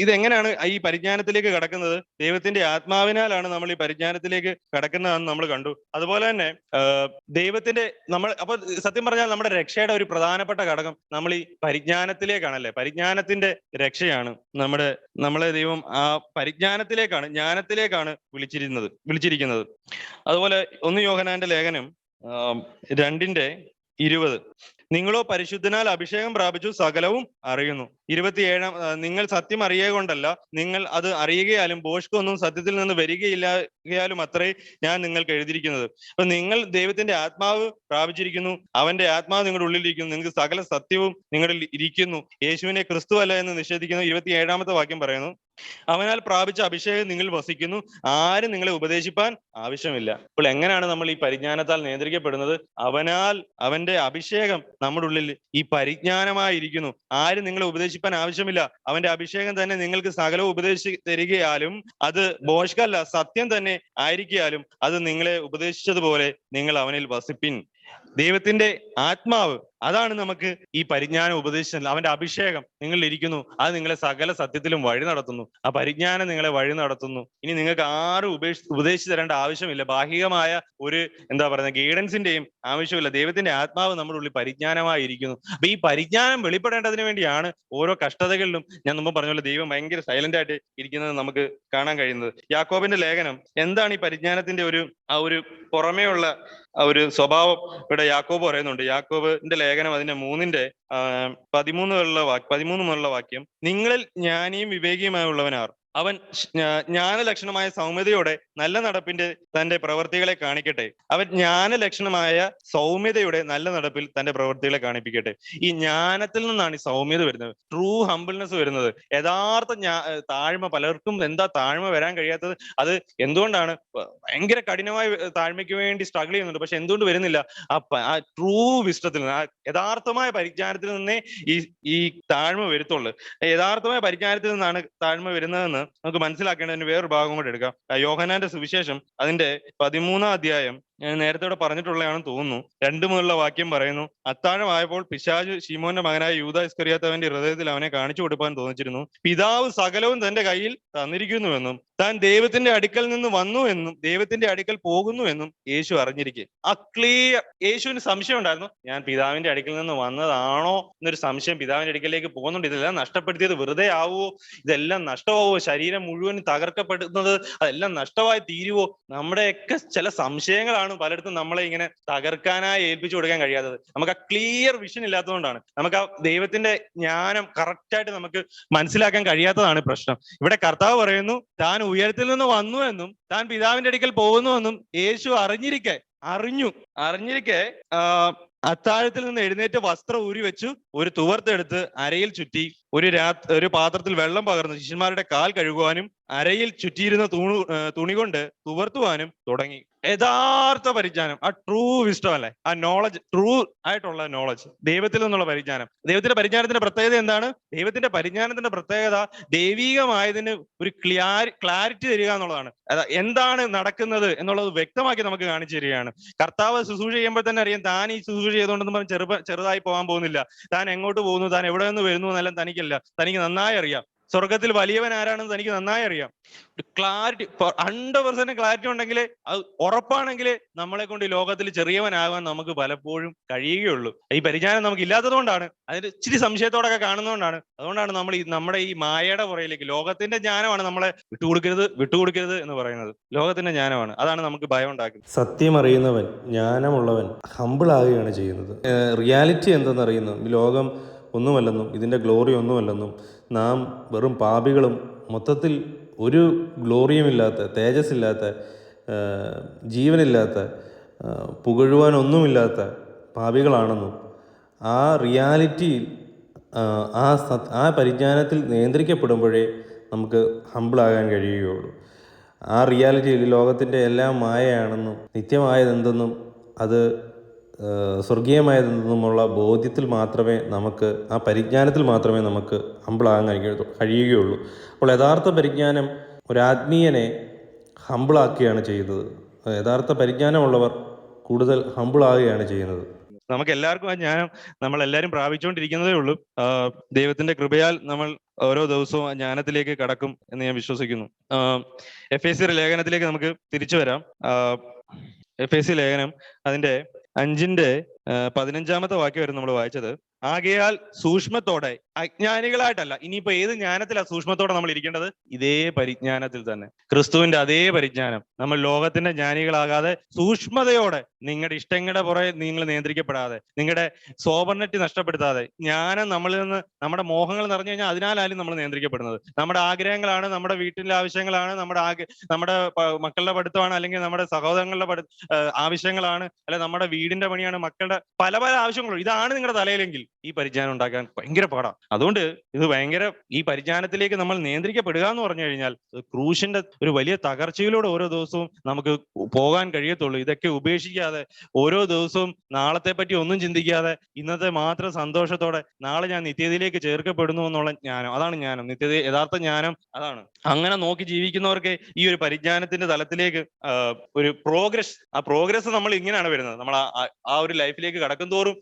ഇതെങ്ങനെയാണ് ഈ പരിജ്ഞാനത്തിലേക്ക് കടക്കുന്നത്? ദൈവത്തിന്റെ ആത്മാവിനാലാണ് നമ്മൾ ഈ പരിജ്ഞാനത്തിലേക്ക് കടക്കുന്നതെന്ന് നമ്മൾ കണ്ടു. അതുപോലെ തന്നെ അപ്പൊ സത്യം പറഞ്ഞാൽ നമ്മുടെ രക്ഷയുടെ ഒരു പ്രധാനപ്പെട്ട ഘടകം നമ്മൾ ഈ പരിജ്ഞാനത്തിലേക്കാണല്ലേ. പരിജ്ഞാനത്തിന്റെ രക്ഷയാണ് നമ്മളെ ദൈവം ആ പരിജ്ഞാനത്തിലേക്കാണ്, ജ്ഞാനത്തിലേക്കാണ് വിളിച്ചിരിക്കുന്നത്. അതുപോലെ 1 യോഹന്നാന്റെ ലേഖനം 2:20 നിങ്ങളോ പരിശുദ്ധനാൽ അഭിഷേകം പ്രാപിച്ചു സകലവും അറിയുന്നു. 27 നിങ്ങൾ സത്യം അറിയുക കൊണ്ടല്ല, നിങ്ങൾ അത് അറിയുകയാലും ഭോഷ്കൊന്നും സത്യത്തിൽ നിന്ന് വരികയില്ലായാലും അത്രേ ഞാൻ നിങ്ങൾക്ക് എഴുതിയിരിക്കുന്നത്. അപ്പൊ നിങ്ങൾ ദൈവത്തിന്റെ ആത്മാവ് പ്രാപിച്ചിരിക്കുന്നു, അവന്റെ ആത്മാവ് നിങ്ങളുടെ ഉള്ളിലിരിക്കുന്നു, നിങ്ങൾക്ക് സകല സത്യവും നിങ്ങളിൽ ഇരിക്കുന്നു, യേശുവിനെ ക്രിസ്തു അല്ല എന്ന് നിഷേധിക്കുന്നു. 27-ാമത്തെ വാക്യം പറയുന്നു അവനാൽ പ്രാപിച്ച അഭിഷേകം നിങ്ങൾ വസിക്കുന്നു, ആരും നിങ്ങളെ ഉപദേശിപ്പാൻ ആവശ്യമില്ല. അപ്പോൾ എങ്ങനെയാണ് നമ്മൾ ഈ പരിജ്ഞാനത്താൽ നിയന്ത്രിക്കപ്പെടുന്നത്? അവന്റെ അഭിഷേകം നമ്മുടെ ഉള്ളിൽ ഈ പരിജ്ഞാനമായിരിക്കുന്നു, ആരും നിങ്ങളെ ഉപദേശിപ്പാൻ ആവശ്യമില്ല. അവന്റെ അഭിഷേകം തന്നെ നിങ്ങൾക്ക് സകലവും ഉപദേശിച്ച് തരികയാലും അത് ഭോഷ്കല്ല സത്യം തന്നെ ആയിരിക്കാലും അത് നിങ്ങളെ ഉപദേശിച്ചതുപോലെ നിങ്ങൾ അവനിൽ വസിപ്പിൻ. ദൈവത്തിന്റെ ആത്മാവ് അതാണ് നമുക്ക് ഈ പരിജ്ഞാനം ഉപദേശിച്ചത്. അവന്റെ അഭിഷേകം നിങ്ങളിൽ ഇരിക്കുന്നു, അത് നിങ്ങളെ സകല സത്യത്തിലും വഴി നടത്തുന്നു. ആ പരിജ്ഞാനം നിങ്ങളെ വഴി നടത്തുന്നു. ഇനി നിങ്ങൾക്ക് ആരും ഉപദേശിച്ചു തരേണ്ട ആവശ്യമില്ല, ബാഹികമായ ഒരു ഗൈഡൻസിന്റെയും ആവശ്യമില്ല. ദൈവത്തിന്റെ ആത്മാവ് നമ്മുടെ ഉള്ളിൽ പരിജ്ഞാനമായിരിക്കുന്നു. അപ്പൊ ഈ പരിജ്ഞാനം വെളിപ്പെടേണ്ടതിന് വേണ്ടിയാണ് ഓരോ കഷ്ടതകളിലും ഞാൻ മുമ്പ് പറഞ്ഞ പോലെ ദൈവം ഭയങ്കര സൈലന്റ് ആയിട്ട് ഇരിക്കുന്നത് നമുക്ക് കാണാൻ കഴിയുന്നത്. യാക്കോബിന്റെ ലേഖനം എന്താണ് ഈ പരിജ്ഞാനത്തിന്റെ ഒരു പുറമേയുള്ള ഒരു സ്വഭാവം ഇവിടെ യാക്കോബ് പറയുന്നുണ്ട്. യാക്കോബിന്റെ ലേഖനം അതിന്റെ 13 മുതലുള്ള വാക്യം നിങ്ങളിൽ ജ്ഞാനിയും വിവേകിയുമായുള്ളവനാർ അവൻ ജ്ഞാനലക്ഷണമായ സൗമ്യതയോടെ നല്ല നടപ്പിന്റെ തന്റെ പ്രവൃത്തികളെ കാണിക്കട്ടെ. അവൻ ജ്ഞാനലക്ഷണമായ സൗമ്യതയുടെ നല്ല നടപ്പിൽ തന്റെ പ്രവൃത്തികളെ കാണിപ്പിക്കട്ടെ. ഈ ജ്ഞാനത്തിൽ നിന്നാണ് ഈ സൗമ്യത വരുന്നത്, ട്രൂ ഹംബിൾനെസ് വരുന്നത്. യഥാർത്ഥ താഴ്മ. പലർക്കും എന്താ താഴ്മ വരാൻ കഴിയാത്തത്? അത് എന്തുകൊണ്ടാണ്? ഭയങ്കര കഠിനമായ താഴ്മയ്ക്ക് വേണ്ടി സ്ട്രഗിൾ ചെയ്യുന്നുണ്ട്, പക്ഷെ എന്തുകൊണ്ട് വരുന്നില്ല? ആ ട്രൂ വിസ്റ്റത്തിൽ നിന്ന്, ആ യഥാർത്ഥമായ പരിജ്ഞാനത്തിൽ നിന്നേ ഈ താഴ്മ വരുത്തുള്ളൂ. യഥാർത്ഥമായ പരിജ്ഞാനത്തിൽ നിന്നാണ് താഴ്മ വരുന്നതെന്ന് നമുക്ക് മനസ്സിലാക്കേണ്ടതിന് വേറൊരു ഭാഗം കൂടെ എടുക്കാം. യോഹന്നാന്റെ സുവിശേഷം അതിന്റെ 13-ാം അധ്യായം ഞാൻ നേരത്തെ ഇവിടെ പറഞ്ഞിട്ടുള്ളതാണെന്ന് തോന്നുന്നു. 2 മുതലുള്ള വാക്യം പറയുന്നു അത്താഴമായപ്പോൾ പിശാച് ശിമോന്റെ മകനായ യൂദാ ഇസ്കറിയാത്തവന്റെ ഹൃദയത്തിൽ അവനെ കാണിച്ചു കൊടുക്കാൻ തോന്നിച്ചിരുന്നു. പിതാവ് സകലവും തന്റെ കയ്യിൽ തന്നിരിക്കുന്നുവെന്നും താൻ ദൈവത്തിന്റെ അടുക്കൽ നിന്ന് വന്നു എന്നും ദൈവത്തിന്റെ അടുക്കൽ പോകുന്നു എന്നും യേശു അറിഞ്ഞിരിക്കെ. ആ ക്ലിയർ. യേശുവിന് സംശയം ഉണ്ടായിരുന്നു, ഞാൻ പിതാവിന്റെ അടുക്കൽ നിന്ന് വന്നതാണോ എന്നൊരു സംശയം. പിതാവിന്റെ അടുക്കലേക്ക് പോകുന്നുണ്ട്, ഇതെല്ലാം നഷ്ടപ്പെടുത്തിയത് വെറുതെ ആവുമോ? ഇതെല്ലാം നഷ്ടമാവോ? ശരീരം മുഴുവൻ തകർക്കപ്പെടുന്നത് അതെല്ലാം നഷ്ടമായി തീരുവോ? നമ്മുടെയൊക്കെ ചില സംശയങ്ങളാണ് പലയിടത്തും നമ്മളെ ഇങ്ങനെ തകർക്കാനായി ഏൽപ്പിച്ചു കൊടുക്കാൻ കഴിയാത്തത്. നമുക്ക് ആ ക്ലിയർ വിഷൻ ഇല്ലാത്തതുകൊണ്ടാണ്. നമുക്ക് ആ ദൈവത്തിന്റെ ജ്ഞാനം കറക്റ്റായിട്ട് നമുക്ക് മനസ്സിലാക്കാൻ കഴിയാത്തതാണ് പ്രശ്നം. ഇവിടെ കർത്താവ് പറയുന്നു താൻ ഉയരത്തിൽ നിന്ന് വന്നു എന്നും താൻ പിതാവിന്റെ അടുക്കൽ പോകുന്നുവെന്നും യേശു അറിഞ്ഞിരിക്കെ അത്താഴത്തിൽ നിന്ന് എഴുന്നേറ്റ് വസ്ത്രം ഊരി വെച്ചു, ഒരു തുവർത്തെടുത്ത് അരയിൽ ചുറ്റി, ഒരു പാത്രത്തിൽ വെള്ളം പകർന്ന് ശിഷ്യന്മാരുടെ കാൽ കഴുകുവാനും അരയിൽ ചുറ്റിയിരുന്ന തുണി കൊണ്ട് തുവർത്തുവാനും തുടങ്ങി. യഥാർത്ഥ പരിജ്ഞാനം, ആ ട്രൂ വിസ്റ്റം അല്ലെ, ആ നോളജ്, ട്രൂ ആയിട്ടുള്ള നോളജ്, ദൈവത്തിൽ നിന്നുള്ള പരിജ്ഞാനം. ദൈവത്തിന്റെ പരിജ്ഞാനത്തിന്റെ പ്രത്യേകത എന്താണ്? ദൈവത്തിന്റെ പരിജ്ഞാനത്തിന്റെ പ്രത്യേകത ദൈവികമായതിന് ഒരു ക്ലാരിറ്റി തരിക എന്നുള്ളതാണ്. എന്താണ് നടക്കുന്നത് എന്നുള്ളത് വ്യക്തമാക്കി നമുക്ക് കാണിച്ചു തരികയാണ്. കർത്താവ് ശുശ്രൂഷ ചെയ്യുമ്പോൾ തന്നെ അറിയാം താൻ ഈ ശുശ്രൂഷ ചെയ്തുകൊണ്ടെന്ന് പറഞ്ഞ് ചെറുതായി പോകാൻ പോകുന്നില്ല. താൻ എങ്ങോട്ട് പോകുന്നു, താൻ എവിടെ നിന്ന് വരുന്നു എന്നെല്ലാം തനിക്ക് നന്നായി അറിയാം. സ്വർഗത്തിൽ വലിയവൻ ആരാണെന്ന് തനിക്ക് നന്നായി അറിയാം. ക്ലാരിറ്റി, 100% ക്ലാരിറ്റി ഉണ്ടെങ്കിൽ, അത് ഉറപ്പാണെങ്കിൽ നമ്മളെ കൊണ്ട് ഈ ലോകത്തിൽ ചെറിയവനാകാൻ നമുക്ക് പലപ്പോഴും കഴിയുകയുള്ളൂ. ഈ പരിജ്ഞാനം നമുക്ക് ഇല്ലാത്തത് കൊണ്ടാണ്, അതിന് ഇച്ചിരി സംശയത്തോടൊക്കെ കാണുന്നതുകൊണ്ടാണ്. അതുകൊണ്ടാണ് നമ്മൾ നമ്മുടെ ഈ മായയുടെ പുറയിലേക്ക്, ലോകത്തിന്റെ ജ്ഞാനമാണ് നമ്മളെ വിട്ടുകൊടുക്കരുത് എന്ന് പറയുന്നത്. ലോകത്തിന്റെ ജ്ഞാനമാണ്, അതാണ് നമുക്ക് ഭയം ഉണ്ടാക്കുന്നത്. സത്യം അറിയുന്നവൻ, ജ്ഞാനമുള്ളവൻ ഹമ്പിൾ ആകുകയാണ് ചെയ്യുന്നത്. റിയാലിറ്റി എന്തെന്നറിയുന്നു. ലോകം ഒന്നുമല്ലെന്നും ഇതിൻ്റെ ഗ്ലോറി ഒന്നുമല്ലെന്നും നാം വെറും പാപികളും മൊത്തത്തിൽ ഒരു ഗ്ലോറിയുമില്ലാത്ത, തേജസ്സില്ലാത്ത, ജീവനില്ലാത്ത, പുകഴുവാനൊന്നുമില്ലാത്ത പാപികളാണെന്നും ആ റിയാലിറ്റിയിൽ ആ പരിജ്ഞാനത്തിൽ നിയന്ത്രിക്കപ്പെടുമ്പോഴേ നമുക്ക് ഹമ്പിളാകാൻ കഴിയുകയുള്ളൂ. ആ റിയാലിറ്റിയിൽ ലോകത്തിൻ്റെ എല്ലാം മായയാണെന്നും നിത്യമായതെന്തെന്നും അത് സ്വർഗീയമായതെന്നുമുള്ള ബോധ്യത്തിൽ മാത്രമേ നമുക്ക്, ആ പരിജ്ഞാനത്തിൽ മാത്രമേ നമുക്ക് ഹമ്പിളാകാൻ കഴിയുകയുള്ളൂ. അപ്പോൾ യഥാർത്ഥ പരിജ്ഞാനം ഒരാത്മീയനെ ഹമ്പിളാക്കുകയാണ് ചെയ്യുന്നത്. യഥാർത്ഥ പരിജ്ഞാനമുള്ളവർ കൂടുതൽ ഹമ്പിളാകുകയാണ് ചെയ്യുന്നത്. നമുക്ക് എല്ലാവർക്കും ആ ജ്ഞാനം നമ്മളെല്ലാവരും പ്രാപിച്ചുകൊണ്ടിരിക്കുന്നതേ ഉള്ളൂ. ദൈവത്തിന്റെ കൃപയാൽ നമ്മൾ ഓരോ ദിവസവും ആ ജ്ഞാനത്തിലേക്ക് കടക്കും എന്ന് ഞാൻ വിശ്വസിക്കുന്നു. എഫേസ്യർ ലേഖനത്തിലേക്ക് നമുക്ക് തിരിച്ചു വരാം. എഫേസ്യ ലേഖനം അതിന്റെ 5:15 വാക്യം വരെ നമ്മൾ വായിച്ചത്. ആകയാൽ സൂക്ഷ്മത്തോടെ, അജ്ഞാനികളായിട്ടല്ല. ഇനിയിപ്പോ ഏത് ജ്ഞാനത്തിലാ സൂക്ഷ്മത്തോടെ നമ്മൾ ഇരിക്കേണ്ടത്? ഇതേ പരിജ്ഞാനത്തിൽ തന്നെ, ക്രിസ്തുവിന്റെ അതേ പരിജ്ഞാനം. നമ്മൾ ലോകത്തിന്റെ ജ്ഞാനികളാകാതെ സൂക്ഷ്മതയോടെ, നിങ്ങളുടെ ഇഷ്ടങ്ങളുടെ പുറകെ നിങ്ങൾ നിയന്ത്രിക്കപ്പെടാതെ, നിങ്ങളുടെ സോബർനെറ്റ് നഷ്ടപ്പെടുത്താതെ, ജ്ഞാനം നമ്മളിൽ നിന്ന്, നമ്മുടെ മോഹങ്ങൾ നിറഞ്ഞു കഴിഞ്ഞാൽ അതിനാലാലും നമ്മൾ നിയന്ത്രിക്കപ്പെടുന്നത്. നമ്മുടെ ആഗ്രഹങ്ങളാണ്, നമ്മുടെ വീട്ടിലെ ആവശ്യങ്ങളാണ്, നമ്മുടെ മക്കളുടെ പഠിത്തമാണ്, അല്ലെങ്കിൽ നമ്മുടെ സഹോദരങ്ങളുടെ ആവശ്യങ്ങളാണ്, അല്ലെ നമ്മുടെ വീടിന്റെ പണിയാണ്, മക്കളുടെ പല പല ആവശ്യങ്ങളും. ഇതാണ് നിങ്ങളുടെ തലയിലെങ്കിൽ ഈ പരിജ്ഞാനം ഉണ്ടാക്കാൻ ഭയങ്കര പാടാണ്. അതുകൊണ്ട് ഇത് ഈ പരിജ്ഞാനത്തിലേക്ക് നമ്മൾ നിയന്ത്രിക്കപ്പെടുക എന്ന് പറഞ്ഞു കഴിഞ്ഞാൽ ക്രൂശിന്റെ ഒരു വലിയ തകർച്ചയിലൂടെ ഓരോ ദിവസവും നമുക്ക് പോകാൻ കഴിയത്തുള്ളൂ. ഇതൊക്കെ ഉപേക്ഷിക്കാതെ, ഓരോ ദിവസവും നാളത്തെ പറ്റി ഒന്നും ചിന്തിക്കാതെ, ഇന്നത്തെ മാത്രം സന്തോഷത്തോടെ നാളെ ഞാൻ നിത്യതയിലേക്ക് ചേർക്കപ്പെടുന്നു എന്നുള്ള ജ്ഞാനം, അതാണ് ജ്ഞാനം. യഥാർത്ഥ ജ്ഞാനം അതാണ്. അങ്ങനെ നോക്കി ജീവിക്കുന്നവർക്ക് ഈ ഒരു പരിജ്ഞാനത്തിന്റെ തലത്തിലേക്ക് ഒരു ആ പ്രോഗ്രസ് നമ്മൾ ഇങ്ങനെയാണ് വരുന്നത്. നമ്മൾ ആ ഒരു ലൈഫിലേക്ക് കടക്കും തോറും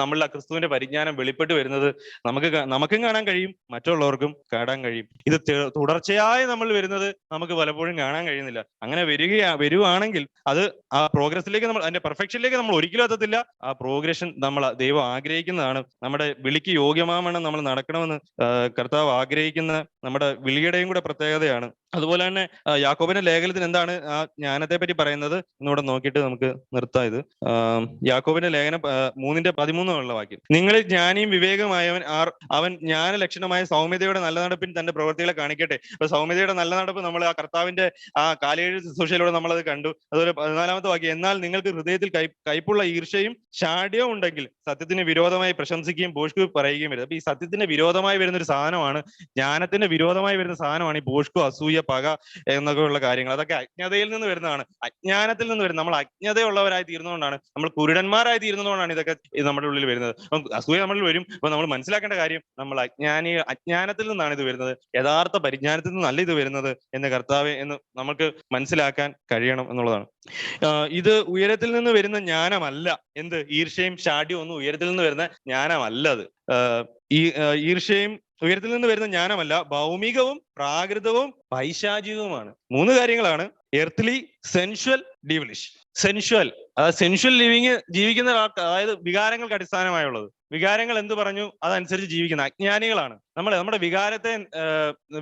നമ്മളുടെ ക്രിസ്തുവിന്റെ പരിജ്ഞാനം വെളിപ്പെട്ട് വരുന്നത് നമുക്കും കാണാൻ കഴിയും, മറ്റുള്ളവർക്കും കാണാൻ കഴിയും. ഇത് തുടർച്ചയായി നമ്മൾ വരുന്നത് നമുക്ക് പലപ്പോഴും കാണാൻ കഴിയുന്നില്ല. അങ്ങനെ വരുവാണെങ്കിൽ അത് ആ പ്രോഗ്രസിലേക്ക്, അതിന്റെ പെർഫെക്ഷനിലേക്ക് നമ്മൾ ഒരിക്കലും എത്തത്തില്ല. ആ പ്രോഗ്രഷൻ ദൈവം ആഗ്രഹിക്കുന്നതാണ്. നമ്മുടെ വിളിക്ക് യോഗ്യമാവണ്ണം നമ്മൾ നടക്കണമെന്ന് കർത്താവ് ആഗ്രഹിക്കുന്ന നമ്മുടെ വിളിയുടെയും കൂടെ പ്രത്യേകതയാണ്. അതുപോലെ തന്നെ യാക്കോബിന്റെ ലേഖനത്തിൽ എന്താണ് ആ ജ്ഞാനത്തെ പറ്റി പറയുന്നത് എന്നിവിടെ നോക്കിയിട്ട് നമുക്ക് നിർത്താം. ഇത് യാക്കോബിന്റെ ലേഖനം 3:13 വാക്യം. നിങ്ങളിൽ ജ്ഞാനിയും വിവേകമായവൻ അവൻ ജ്ഞാന ലക്ഷണമായ സൗമ്യതയുടെ നല്ല നടപ്പിൻ തന്റെ പ്രവൃത്തികളെ കാണിക്കട്ടെ. അപ്പൊ സൗമ്യതയുടെ നല്ല നടപ്പ് നമ്മൾ ആ കർത്താവിന്റെ ആ കാലേഴ് ശുശ്രൂഷയിലൂടെ നമ്മളത് കണ്ടു. അതുപോലെ 14 വാക്യം. എന്നാൽ നിങ്ങൾക്ക് ഹൃദയത്തിൽ കയ്പുള്ള ഈർഷ്യയും ശാഠ്യവും ഉണ്ടെങ്കിൽ സത്യത്തിന് വിരോധമായി പ്രശംസിക്കുകയും ഭോഷ്കു പറയുകയും വരുന്നത്. അപ്പൊ ഈ സത്യത്തിന് വിരോധമായി വരുന്ന ഒരു സാധനമാണ്, ജ്ഞാനത്തിന് വിരോധമായി വരുന്ന സാധനമാണ് ഈ ഭോഷ്കു, അസൂയ, പക എന്നൊക്കെയുള്ള കാര്യങ്ങൾ. അതൊക്കെ അജ്ഞതയിൽ നിന്ന് വരുന്നതാണ്, അജ്ഞാനത്തിൽ നിന്ന് വരുന്നത്. നമ്മൾ അജ്ഞതയുള്ളവരായി തീർന്നുകൊണ്ടാണ്, നമ്മൾ കുരുടന്മാരായി തീർന്നതുകൊണ്ടാണ് ഇതൊക്കെ നമ്മുടെ ഉള്ളിൽ വരുന്നത്. അപ്പം അസൂയ നമ്മളിൽ വരും. അപ്പൊ നമ്മൾ മനസ്സിലാക്കേണ്ട കാര്യം, നമ്മൾ അജ്ഞാനത്തിൽ നിന്നാണ് ഇത് വരുന്നത്, യഥാർത്ഥ പരിജ്ഞാനത്തിൽ നിന്നല്ല ഇത് വരുന്നത് എന്ന് കർത്താവെ എന്ന് നമുക്ക് മനസ്സിലാക്കാൻ കഴിയണം എന്നുള്ളതാണ്. ഇത് ഉയരത്തിൽ നിന്ന് വരുന്ന ജ്ഞാനമല്ല. എന്ത്? ഈർഷ്യയും ശാഠ്യവും ഒന്നും ഉയരത്തിൽ നിന്ന് വരുന്ന ജ്ഞാനമല്ല. അത് ഈർഷ്യയും ഉയരത്തിൽ നിന്ന് വരുന്ന ജ്ഞാനമല്ല, ഭൗമികവും പ്രാകൃതവും പൈശാചികവുമാണ്. 3 കാര്യങ്ങളാണ്: എർത്തിലി, സെൻഷ്വൽ, ഡീവലിഷ്. സെൻഷ്വൽ, സെൻഷ്വൽ ജീവിക്കുന്ന അതായത് വികാരങ്ങൾക്ക് അടിസ്ഥാനമായുള്ളത്. വികാരങ്ങൾ എന്ത് പറഞ്ഞു അതനുസരിച്ച് ജീവിക്കുന്ന അജ്ഞാനികളാണ്. നമ്മുടെ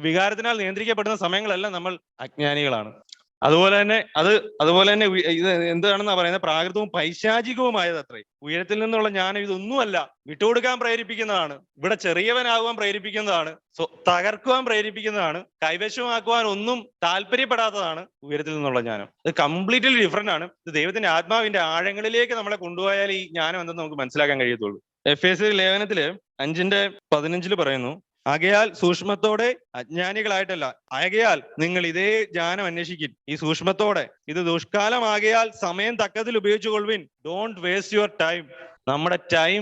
വികാരത്തിനാൽ നിയന്ത്രിക്കപ്പെടുന്ന സമയങ്ങളെല്ലാം നമ്മൾ അജ്ഞാനികളാണ്. അതുപോലെ തന്നെ ഇത് എന്താണെന്നാ പറയുന്നത്? പ്രാകൃതവും പൈശാചികവുമായത് അത്രേ. ഉയരത്തിൽ നിന്നുള്ള ജ്ഞാനം ഇതൊന്നുമല്ല. വിട്ടുകൊടുക്കാൻ പ്രേരിപ്പിക്കുന്നതാണ്, ഇവിടെ ചെറിയവനാകുവാൻ പ്രേരിപ്പിക്കുന്നതാണ്, തകർക്കുവാൻ പ്രേരിപ്പിക്കുന്നതാണ്, കൈവശമാക്കുവാൻ ഒന്നും താല്പര്യപ്പെടാത്തതാണ് ഉയരത്തിൽ നിന്നുള്ള ജ്ഞാനം. ഇത് കംപ്ലീറ്റ്ലി ഡിഫറെന്റ് ആണ്. ഇത് ദൈവത്തിന്റെ ആത്മാവിന്റെ ആഴങ്ങളിലേക്ക് നമ്മളെ കൊണ്ടുപോയാൽ ഈ ജ്ഞാനം എന്തെന്ന് നമുക്ക് മനസ്സിലാക്കാൻ കഴിയത്തുള്ളൂ. എഫേസ്യർ ലേഖനത്തില് 5:15 പറയുന്നു, ആകയാൽ സൂക്ഷ്മത്തോടെ, അജ്ഞാനികളായിട്ടല്ല, ആകയാൽ നിങ്ങൾ ഇതേ ജ്ഞാനം അന്വേഷിക്കും. ഈ സൂക്ഷ്മത്തോടെ, ഇത് ദുഷ്കാലമാകയാൽ സമയം തക്കത്തിൽ ഉപയോഗിച്ചുകൊള്ളുവിൻ. Don't waste your time. നമ്മുടെ ടൈം,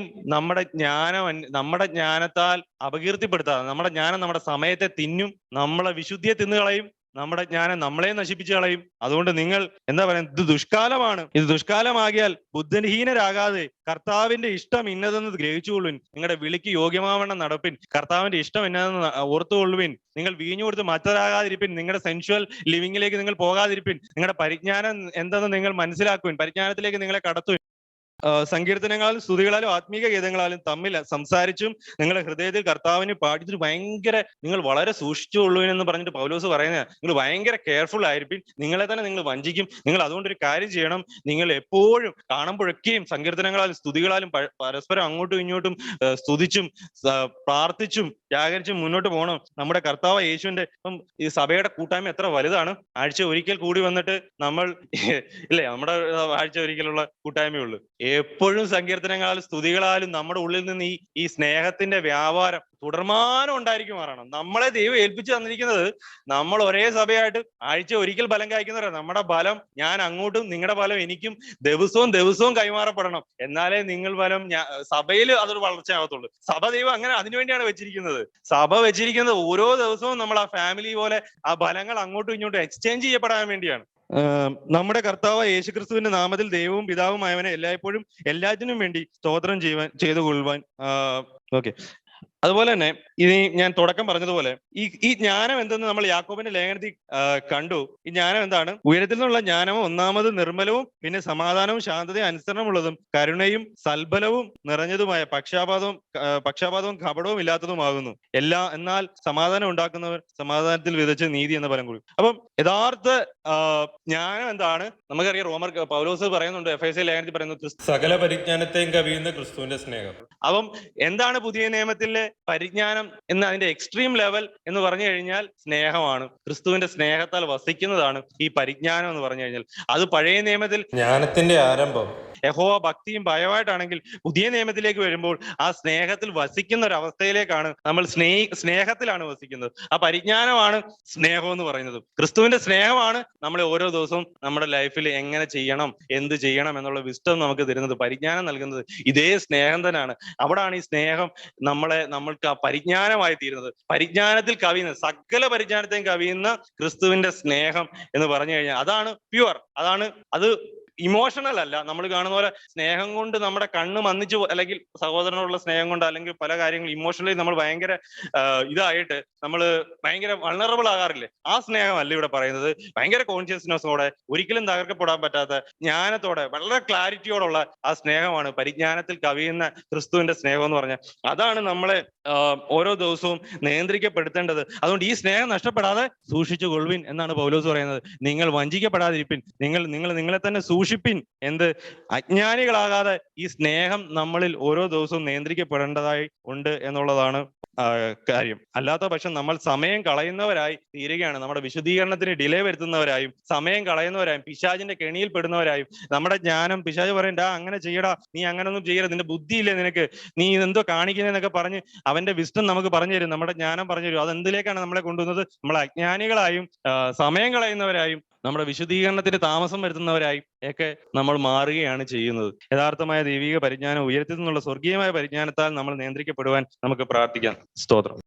നമ്മുടെ ജ്ഞാനത്താൽ അപകീർത്തിപ്പെടുത്താതെ. നമ്മുടെ ജ്ഞാനം നമ്മുടെ സമയത്തെ തിന്നും, നമ്മളെ വിശുദ്ധിയെ തിന്നുകളയും, നമ്മുടെ ജ്ഞാനം നമ്മളെ നശിപ്പിച്ചു കളയും. അതുകൊണ്ട് നിങ്ങൾ എന്താ പറയുക? ഇത് ദുഷ്കാലമാണ്. ഇത് ദുഷ്കാലമാകിയാൽ ബുദ്ധിഹീനരാകാതെ കർത്താവിന്റെ ഇഷ്ടം ഇന്നതെന്ന് ഗ്രഹിച്ചുകൊള്ളുവിൻ. നിങ്ങളുടെ വിളിക്ക് യോഗ്യമാവണ്ണം നടപ്പിൻ. കർത്താവിന്റെ ഇഷ്ടം എന്നതെന്ന് ഓർത്തുകൊള്ളുവിൻ. നിങ്ങൾ വീഞ്ഞു കൊടുത്ത് മറ്റരാകാതിരിപ്പിൻ. നിങ്ങളുടെ സെൻഷ്വൽ ലിവിങ്ങിലേക്ക് നിങ്ങൾ പോകാതിരിപ്പിൻ. നിങ്ങളുടെ പരിജ്ഞാനം എന്തെന്ന് നിങ്ങൾ മനസ്സിലാക്കുവിൻ. പരിജ്ഞാനത്തിലേക്ക് നിങ്ങളെ കടത്തുവിൻ. സങ്കീർത്തനങ്ങളാലും സ്തുതികളാലും ആത്മീക ഗീതങ്ങളാലും തമ്മിൽ സംസാരിച്ചും നിങ്ങളുടെ ഹൃദയത്തിൽ കർത്താവിന് പാടിച്ചിട്ട് ഭയങ്കര നിങ്ങൾ വളരെ സൂക്ഷിച്ചുകൊള്ളൂ എന്ന് പറഞ്ഞിട്ട് പൗലോസ് പറയുന്നത്, നിങ്ങൾ ഭയങ്കര കെയർഫുൾ ആയിരിക്കും, നിങ്ങളെ തന്നെ നിങ്ങൾ വഞ്ചിക്കും. നിങ്ങൾ അതുകൊണ്ടൊരു കാര്യം ചെയ്യണം, നിങ്ങൾ എപ്പോഴും കാണുമ്പോഴൊക്കെയും സങ്കീർത്തനങ്ങളാലും സ്തുതികളാലും പരസ്പരം അങ്ങോട്ടും ഇങ്ങോട്ടും സ്തുതിച്ചും പ്രാർത്ഥിച്ചും ജാഗരിച്ചും മുന്നോട്ട് പോകണം. നമ്മുടെ കർത്താവ് യേശുവിന്റെ ഇപ്പം ഈ സഭയുടെ കൂട്ടായ്മ എത്ര വലുതാണ്. ആഴ്ച ഒരിക്കൽ കൂടി വന്നിട്ട് നമ്മൾ ഇല്ലേ, നമ്മുടെ ആഴ്ച ഒരിക്കലുള്ള കൂട്ടായ്മയുള്ളൂ. എപ്പോഴും സങ്കീർത്തനങ്ങളാലും സ്തുതികളാലും നമ്മുടെ ഉള്ളിൽ നിന്ന് ഈ സ്നേഹത്തിന്റെ വ്യാപാരം തുടർമാനം ഉണ്ടായിരിക്കുമാറാണ്. നമ്മളെ ദൈവം ഏൽപ്പിച്ചു തന്നിരിക്കുന്നത് നമ്മൾ ഒരേ സഭയായിട്ട് ആഴ്ച ഒരിക്കൽ ബലം കായ്ക്കുന്നവരാണ്. നമ്മുടെ ബലം ഞാൻ അങ്ങോട്ടും നിങ്ങളുടെ ബലം എനിക്കും ദിവസവും കൈമാറപ്പെടണം. എന്നാലേ നിങ്ങൾ ബലം സഭയിൽ അതൊരു വളർച്ചയാകത്തുള്ളൂ. സഭ ദൈവം അങ്ങനെ അതിനുവേണ്ടിയാണ് വെച്ചിരിക്കുന്നത്. സഭ വെച്ചിരിക്കുന്നത് ഓരോ ദിവസവും നമ്മൾ ആ ഫാമിലി പോലെ ആ ബലങ്ങൾ അങ്ങോട്ടും ഇങ്ങോട്ടും എക്സ്ചേഞ്ച് ചെയ്യപ്പെടാൻ വേണ്ടിയാണ്. നമ്മുടെ കർത്താവ് യേശുക്രിസ്തുവിന്റെ നാമത്തിൽ ദൈവവും പിതാവുമായവനെ എല്ലായ്പ്പോഴും എല്ലാറ്റിനും വേണ്ടി സ്തോത്രം ചെയ്തു കൊള്ളുവാൻ. ഓക്കെ, അതുപോലെ തന്നെ ഇനി ഞാൻ തുടക്കം പറഞ്ഞതുപോലെ ഈ ജ്ഞാനം എന്തെന്ന് നമ്മൾ യാക്കോബിന്റെ ലേഖനത്തിൽ കണ്ടു. ഈ ജ്ഞാനം എന്താണ്? ഉയരത്തിൽ നിന്നുള്ള ജ്ഞാനവും ഒന്നാമത് നിർമ്മലവും പിന്നെ സമാധാനവും ശാന്തതയും അനുസരണമുള്ളതും കരുണയും സൽബലവും നിറഞ്ഞതുമായ പക്ഷാപാതവും കപടവും ഇല്ലാത്തതുമാകുന്നു. എന്നാൽ സമാധാനം ഉണ്ടാക്കുന്നവർ സമാധാനത്തിൽ വിതച്ച് നീതി എന്ന ഫലം കൊടുക്കും. അപ്പം യഥാർത്ഥ ജ്ഞാനം എന്താണ്? നമുക്കറിയാം, പൗലോസ് പറയുന്നുണ്ട്, എഫേസ്യ ലേഖനത്തിൽ പറയുന്നു, സകല പരിജ്ഞാനത്തെയും കവിയുന്ന ക്രിസ്തുവിന്റെ സ്നേഹം. അപ്പം എന്താണ് പുതിയ നിയമത്തിലെ പരിജ്ഞാനം എന്ന് അതിന്റെ എക്സ്ട്രീം ലെവൽ എന്ന് പറഞ്ഞു കഴിഞ്ഞാൽ സ്നേഹമാണ്. ക്രിസ്തുവിന്റെ സ്നേഹത്താൽ വസിക്കുന്നതാണ് ഈ പരിജ്ഞാനം എന്ന് പറഞ്ഞു കഴിഞ്ഞാൽ. അത് പഴയ നിയമത്തിൽ ജ്ഞാനത്തിന്റെ ആരംഭം യഹോവ ഭക്തിയും ഭയമായിട്ടാണെങ്കിൽ, പുതിയ നിയമത്തിലേക്ക് വരുമ്പോൾ ആ സ്നേഹത്തിൽ വസിക്കുന്ന ഒരു അവസ്ഥയിലേക്കാണ് നമ്മൾ സ്നേഹത്തിലാണ് വസിക്കുന്നത്. ആ പരിജ്ഞാനമാണ് സ്നേഹം എന്ന് പറയുന്നത്. ക്രിസ്തുവിന്റെ സ്നേഹമാണ് നമ്മളെ ഓരോ ദിവസവും നമ്മുടെ ലൈഫിൽ എങ്ങനെ ചെയ്യണം, എന്ത് ചെയ്യണം എന്നുള്ള വിസ്റ്റം നമുക്ക് തരുന്നത്. പരിജ്ഞാനം നൽകുന്നത് ഇതേ സ്നേഹം തന്നെയാണ്. അവിടാണ് ഈ സ്നേഹം നമ്മൾക്ക് ആ പരിജ്ഞാനമായി തീരുന്നത്. പരിജ്ഞാനത്തിൽ കവിയുന്ന, സകല പരിജ്ഞാനത്തെയും കവിയുന്ന ക്രിസ്തുവിന്റെ സ്നേഹം എന്ന് പറഞ്ഞു കഴിഞ്ഞാൽ അതാണ് പ്യുവർ. അത് ഇമോഷണൽ അല്ല. നമ്മൾ കാണുന്ന പോലെ സ്നേഹം കൊണ്ട് നമ്മുടെ കണ്ണ് മന്നിച്ചു, അല്ലെങ്കിൽ സഹോദരനോടുള്ള സ്നേഹം കൊണ്ട്, അല്ലെങ്കിൽ പല കാര്യങ്ങൾ ഇമോഷണലി നമ്മൾ ഭയങ്കര ഇതായിട്ട് നമ്മൾ ഭയങ്കര വൾണറബിൾ ആകാറില്ലേ? ആ സ്നേഹമല്ല ഇവിടെ പറയുന്നത്. ഭയങ്കര കോൺഷ്യസ്നെസ്സോടെ, ഒരിക്കലും തകർക്കപ്പെടാൻ പറ്റാത്ത ജ്ഞാനത്തോടെ, വളരെ ക്ലാരിറ്റിയോടുള്ള ആ സ്നേഹമാണ് പരിജ്ഞാനത്തിൽ കവിയുന്ന ക്രിസ്തുവിന്റെ സ്നേഹം എന്ന് പറഞ്ഞാൽ. അതാണ് നമ്മളെ ഓരോ ദിവസവും നിയന്ത്രിക്കപ്പെടുത്തേണ്ടത്. അതുകൊണ്ട് ഈ സ്നേഹം നഷ്ടപ്പെടാതെ സൂക്ഷിച്ചു കൊള്ളുവിൻ എന്നാണ് പൗലോസ് പറയുന്നത്. നിങ്ങൾ വഞ്ചിക്കപ്പെടാതിരിപ്പിൻ, നിങ്ങളെ തന്നെ സൂക്ഷിപ്പിൻ. അജ്ഞാനികളാകാതെ ഈ സ്നേഹം നമ്മളിൽ ഓരോ ദിവസവും നിയന്ത്രിക്കപ്പെടേണ്ടതായി ഉണ്ട് എന്നുള്ളതാണ് കാര്യം. അല്ലാത്ത പക്ഷം നമ്മൾ സമയം കളയുന്നവരായി തീരുകയാണ്. നമ്മുടെ വിശുദ്ധീകരണത്തിന് ഡിലേ വരുത്തുന്നവരായും, സമയം കളയുന്നവരായും, പിശാചിന്റെ കെണിയിൽ പെടുന്നവരായും, നമ്മുടെ ജ്ഞാനം പിശാച് പറയണ്ട, അങ്ങനെ ചെയ്യടാ, നീ അങ്ങനൊന്നും ചെയ്യരുത്, നിന്റെ ബുദ്ധിയില്ലേ നിനക്ക്, നീ എന്തോ കാണിക്കുന്നതെന്നൊക്കെ പറഞ്ഞ് അവന്റെ വിസ്റ്റം നമുക്ക് പറഞ്ഞു തരും, നമ്മുടെ ജ്ഞാനം പറഞ്ഞു തരും. അതെന്തിലേക്കാണ് നമ്മളെ കൊണ്ടുവന്നത്? നമ്മളെ അജ്ഞാനികളായും സമയം കളയുന്നവരായും നമ്മുടെ വിശുദ്ധീകരണത്തിന് താമസം വരുത്തുന്നവരായും ഒക്കെ നമ്മൾ മാറുകയാണ് ചെയ്യുന്നത്. യഥാർത്ഥമായ ദൈവിക പരിജ്ഞാനം, ഉയരത്തിൽ നിന്നുള്ള സ്വർഗീയമായ പരിജ്ഞാനത്താൽ നമ്മൾ നിയന്ത്രിക്കപ്പെടുവാൻ നമുക്ക് പ്രാർത്ഥിക്കാം. സ്തോത്രം.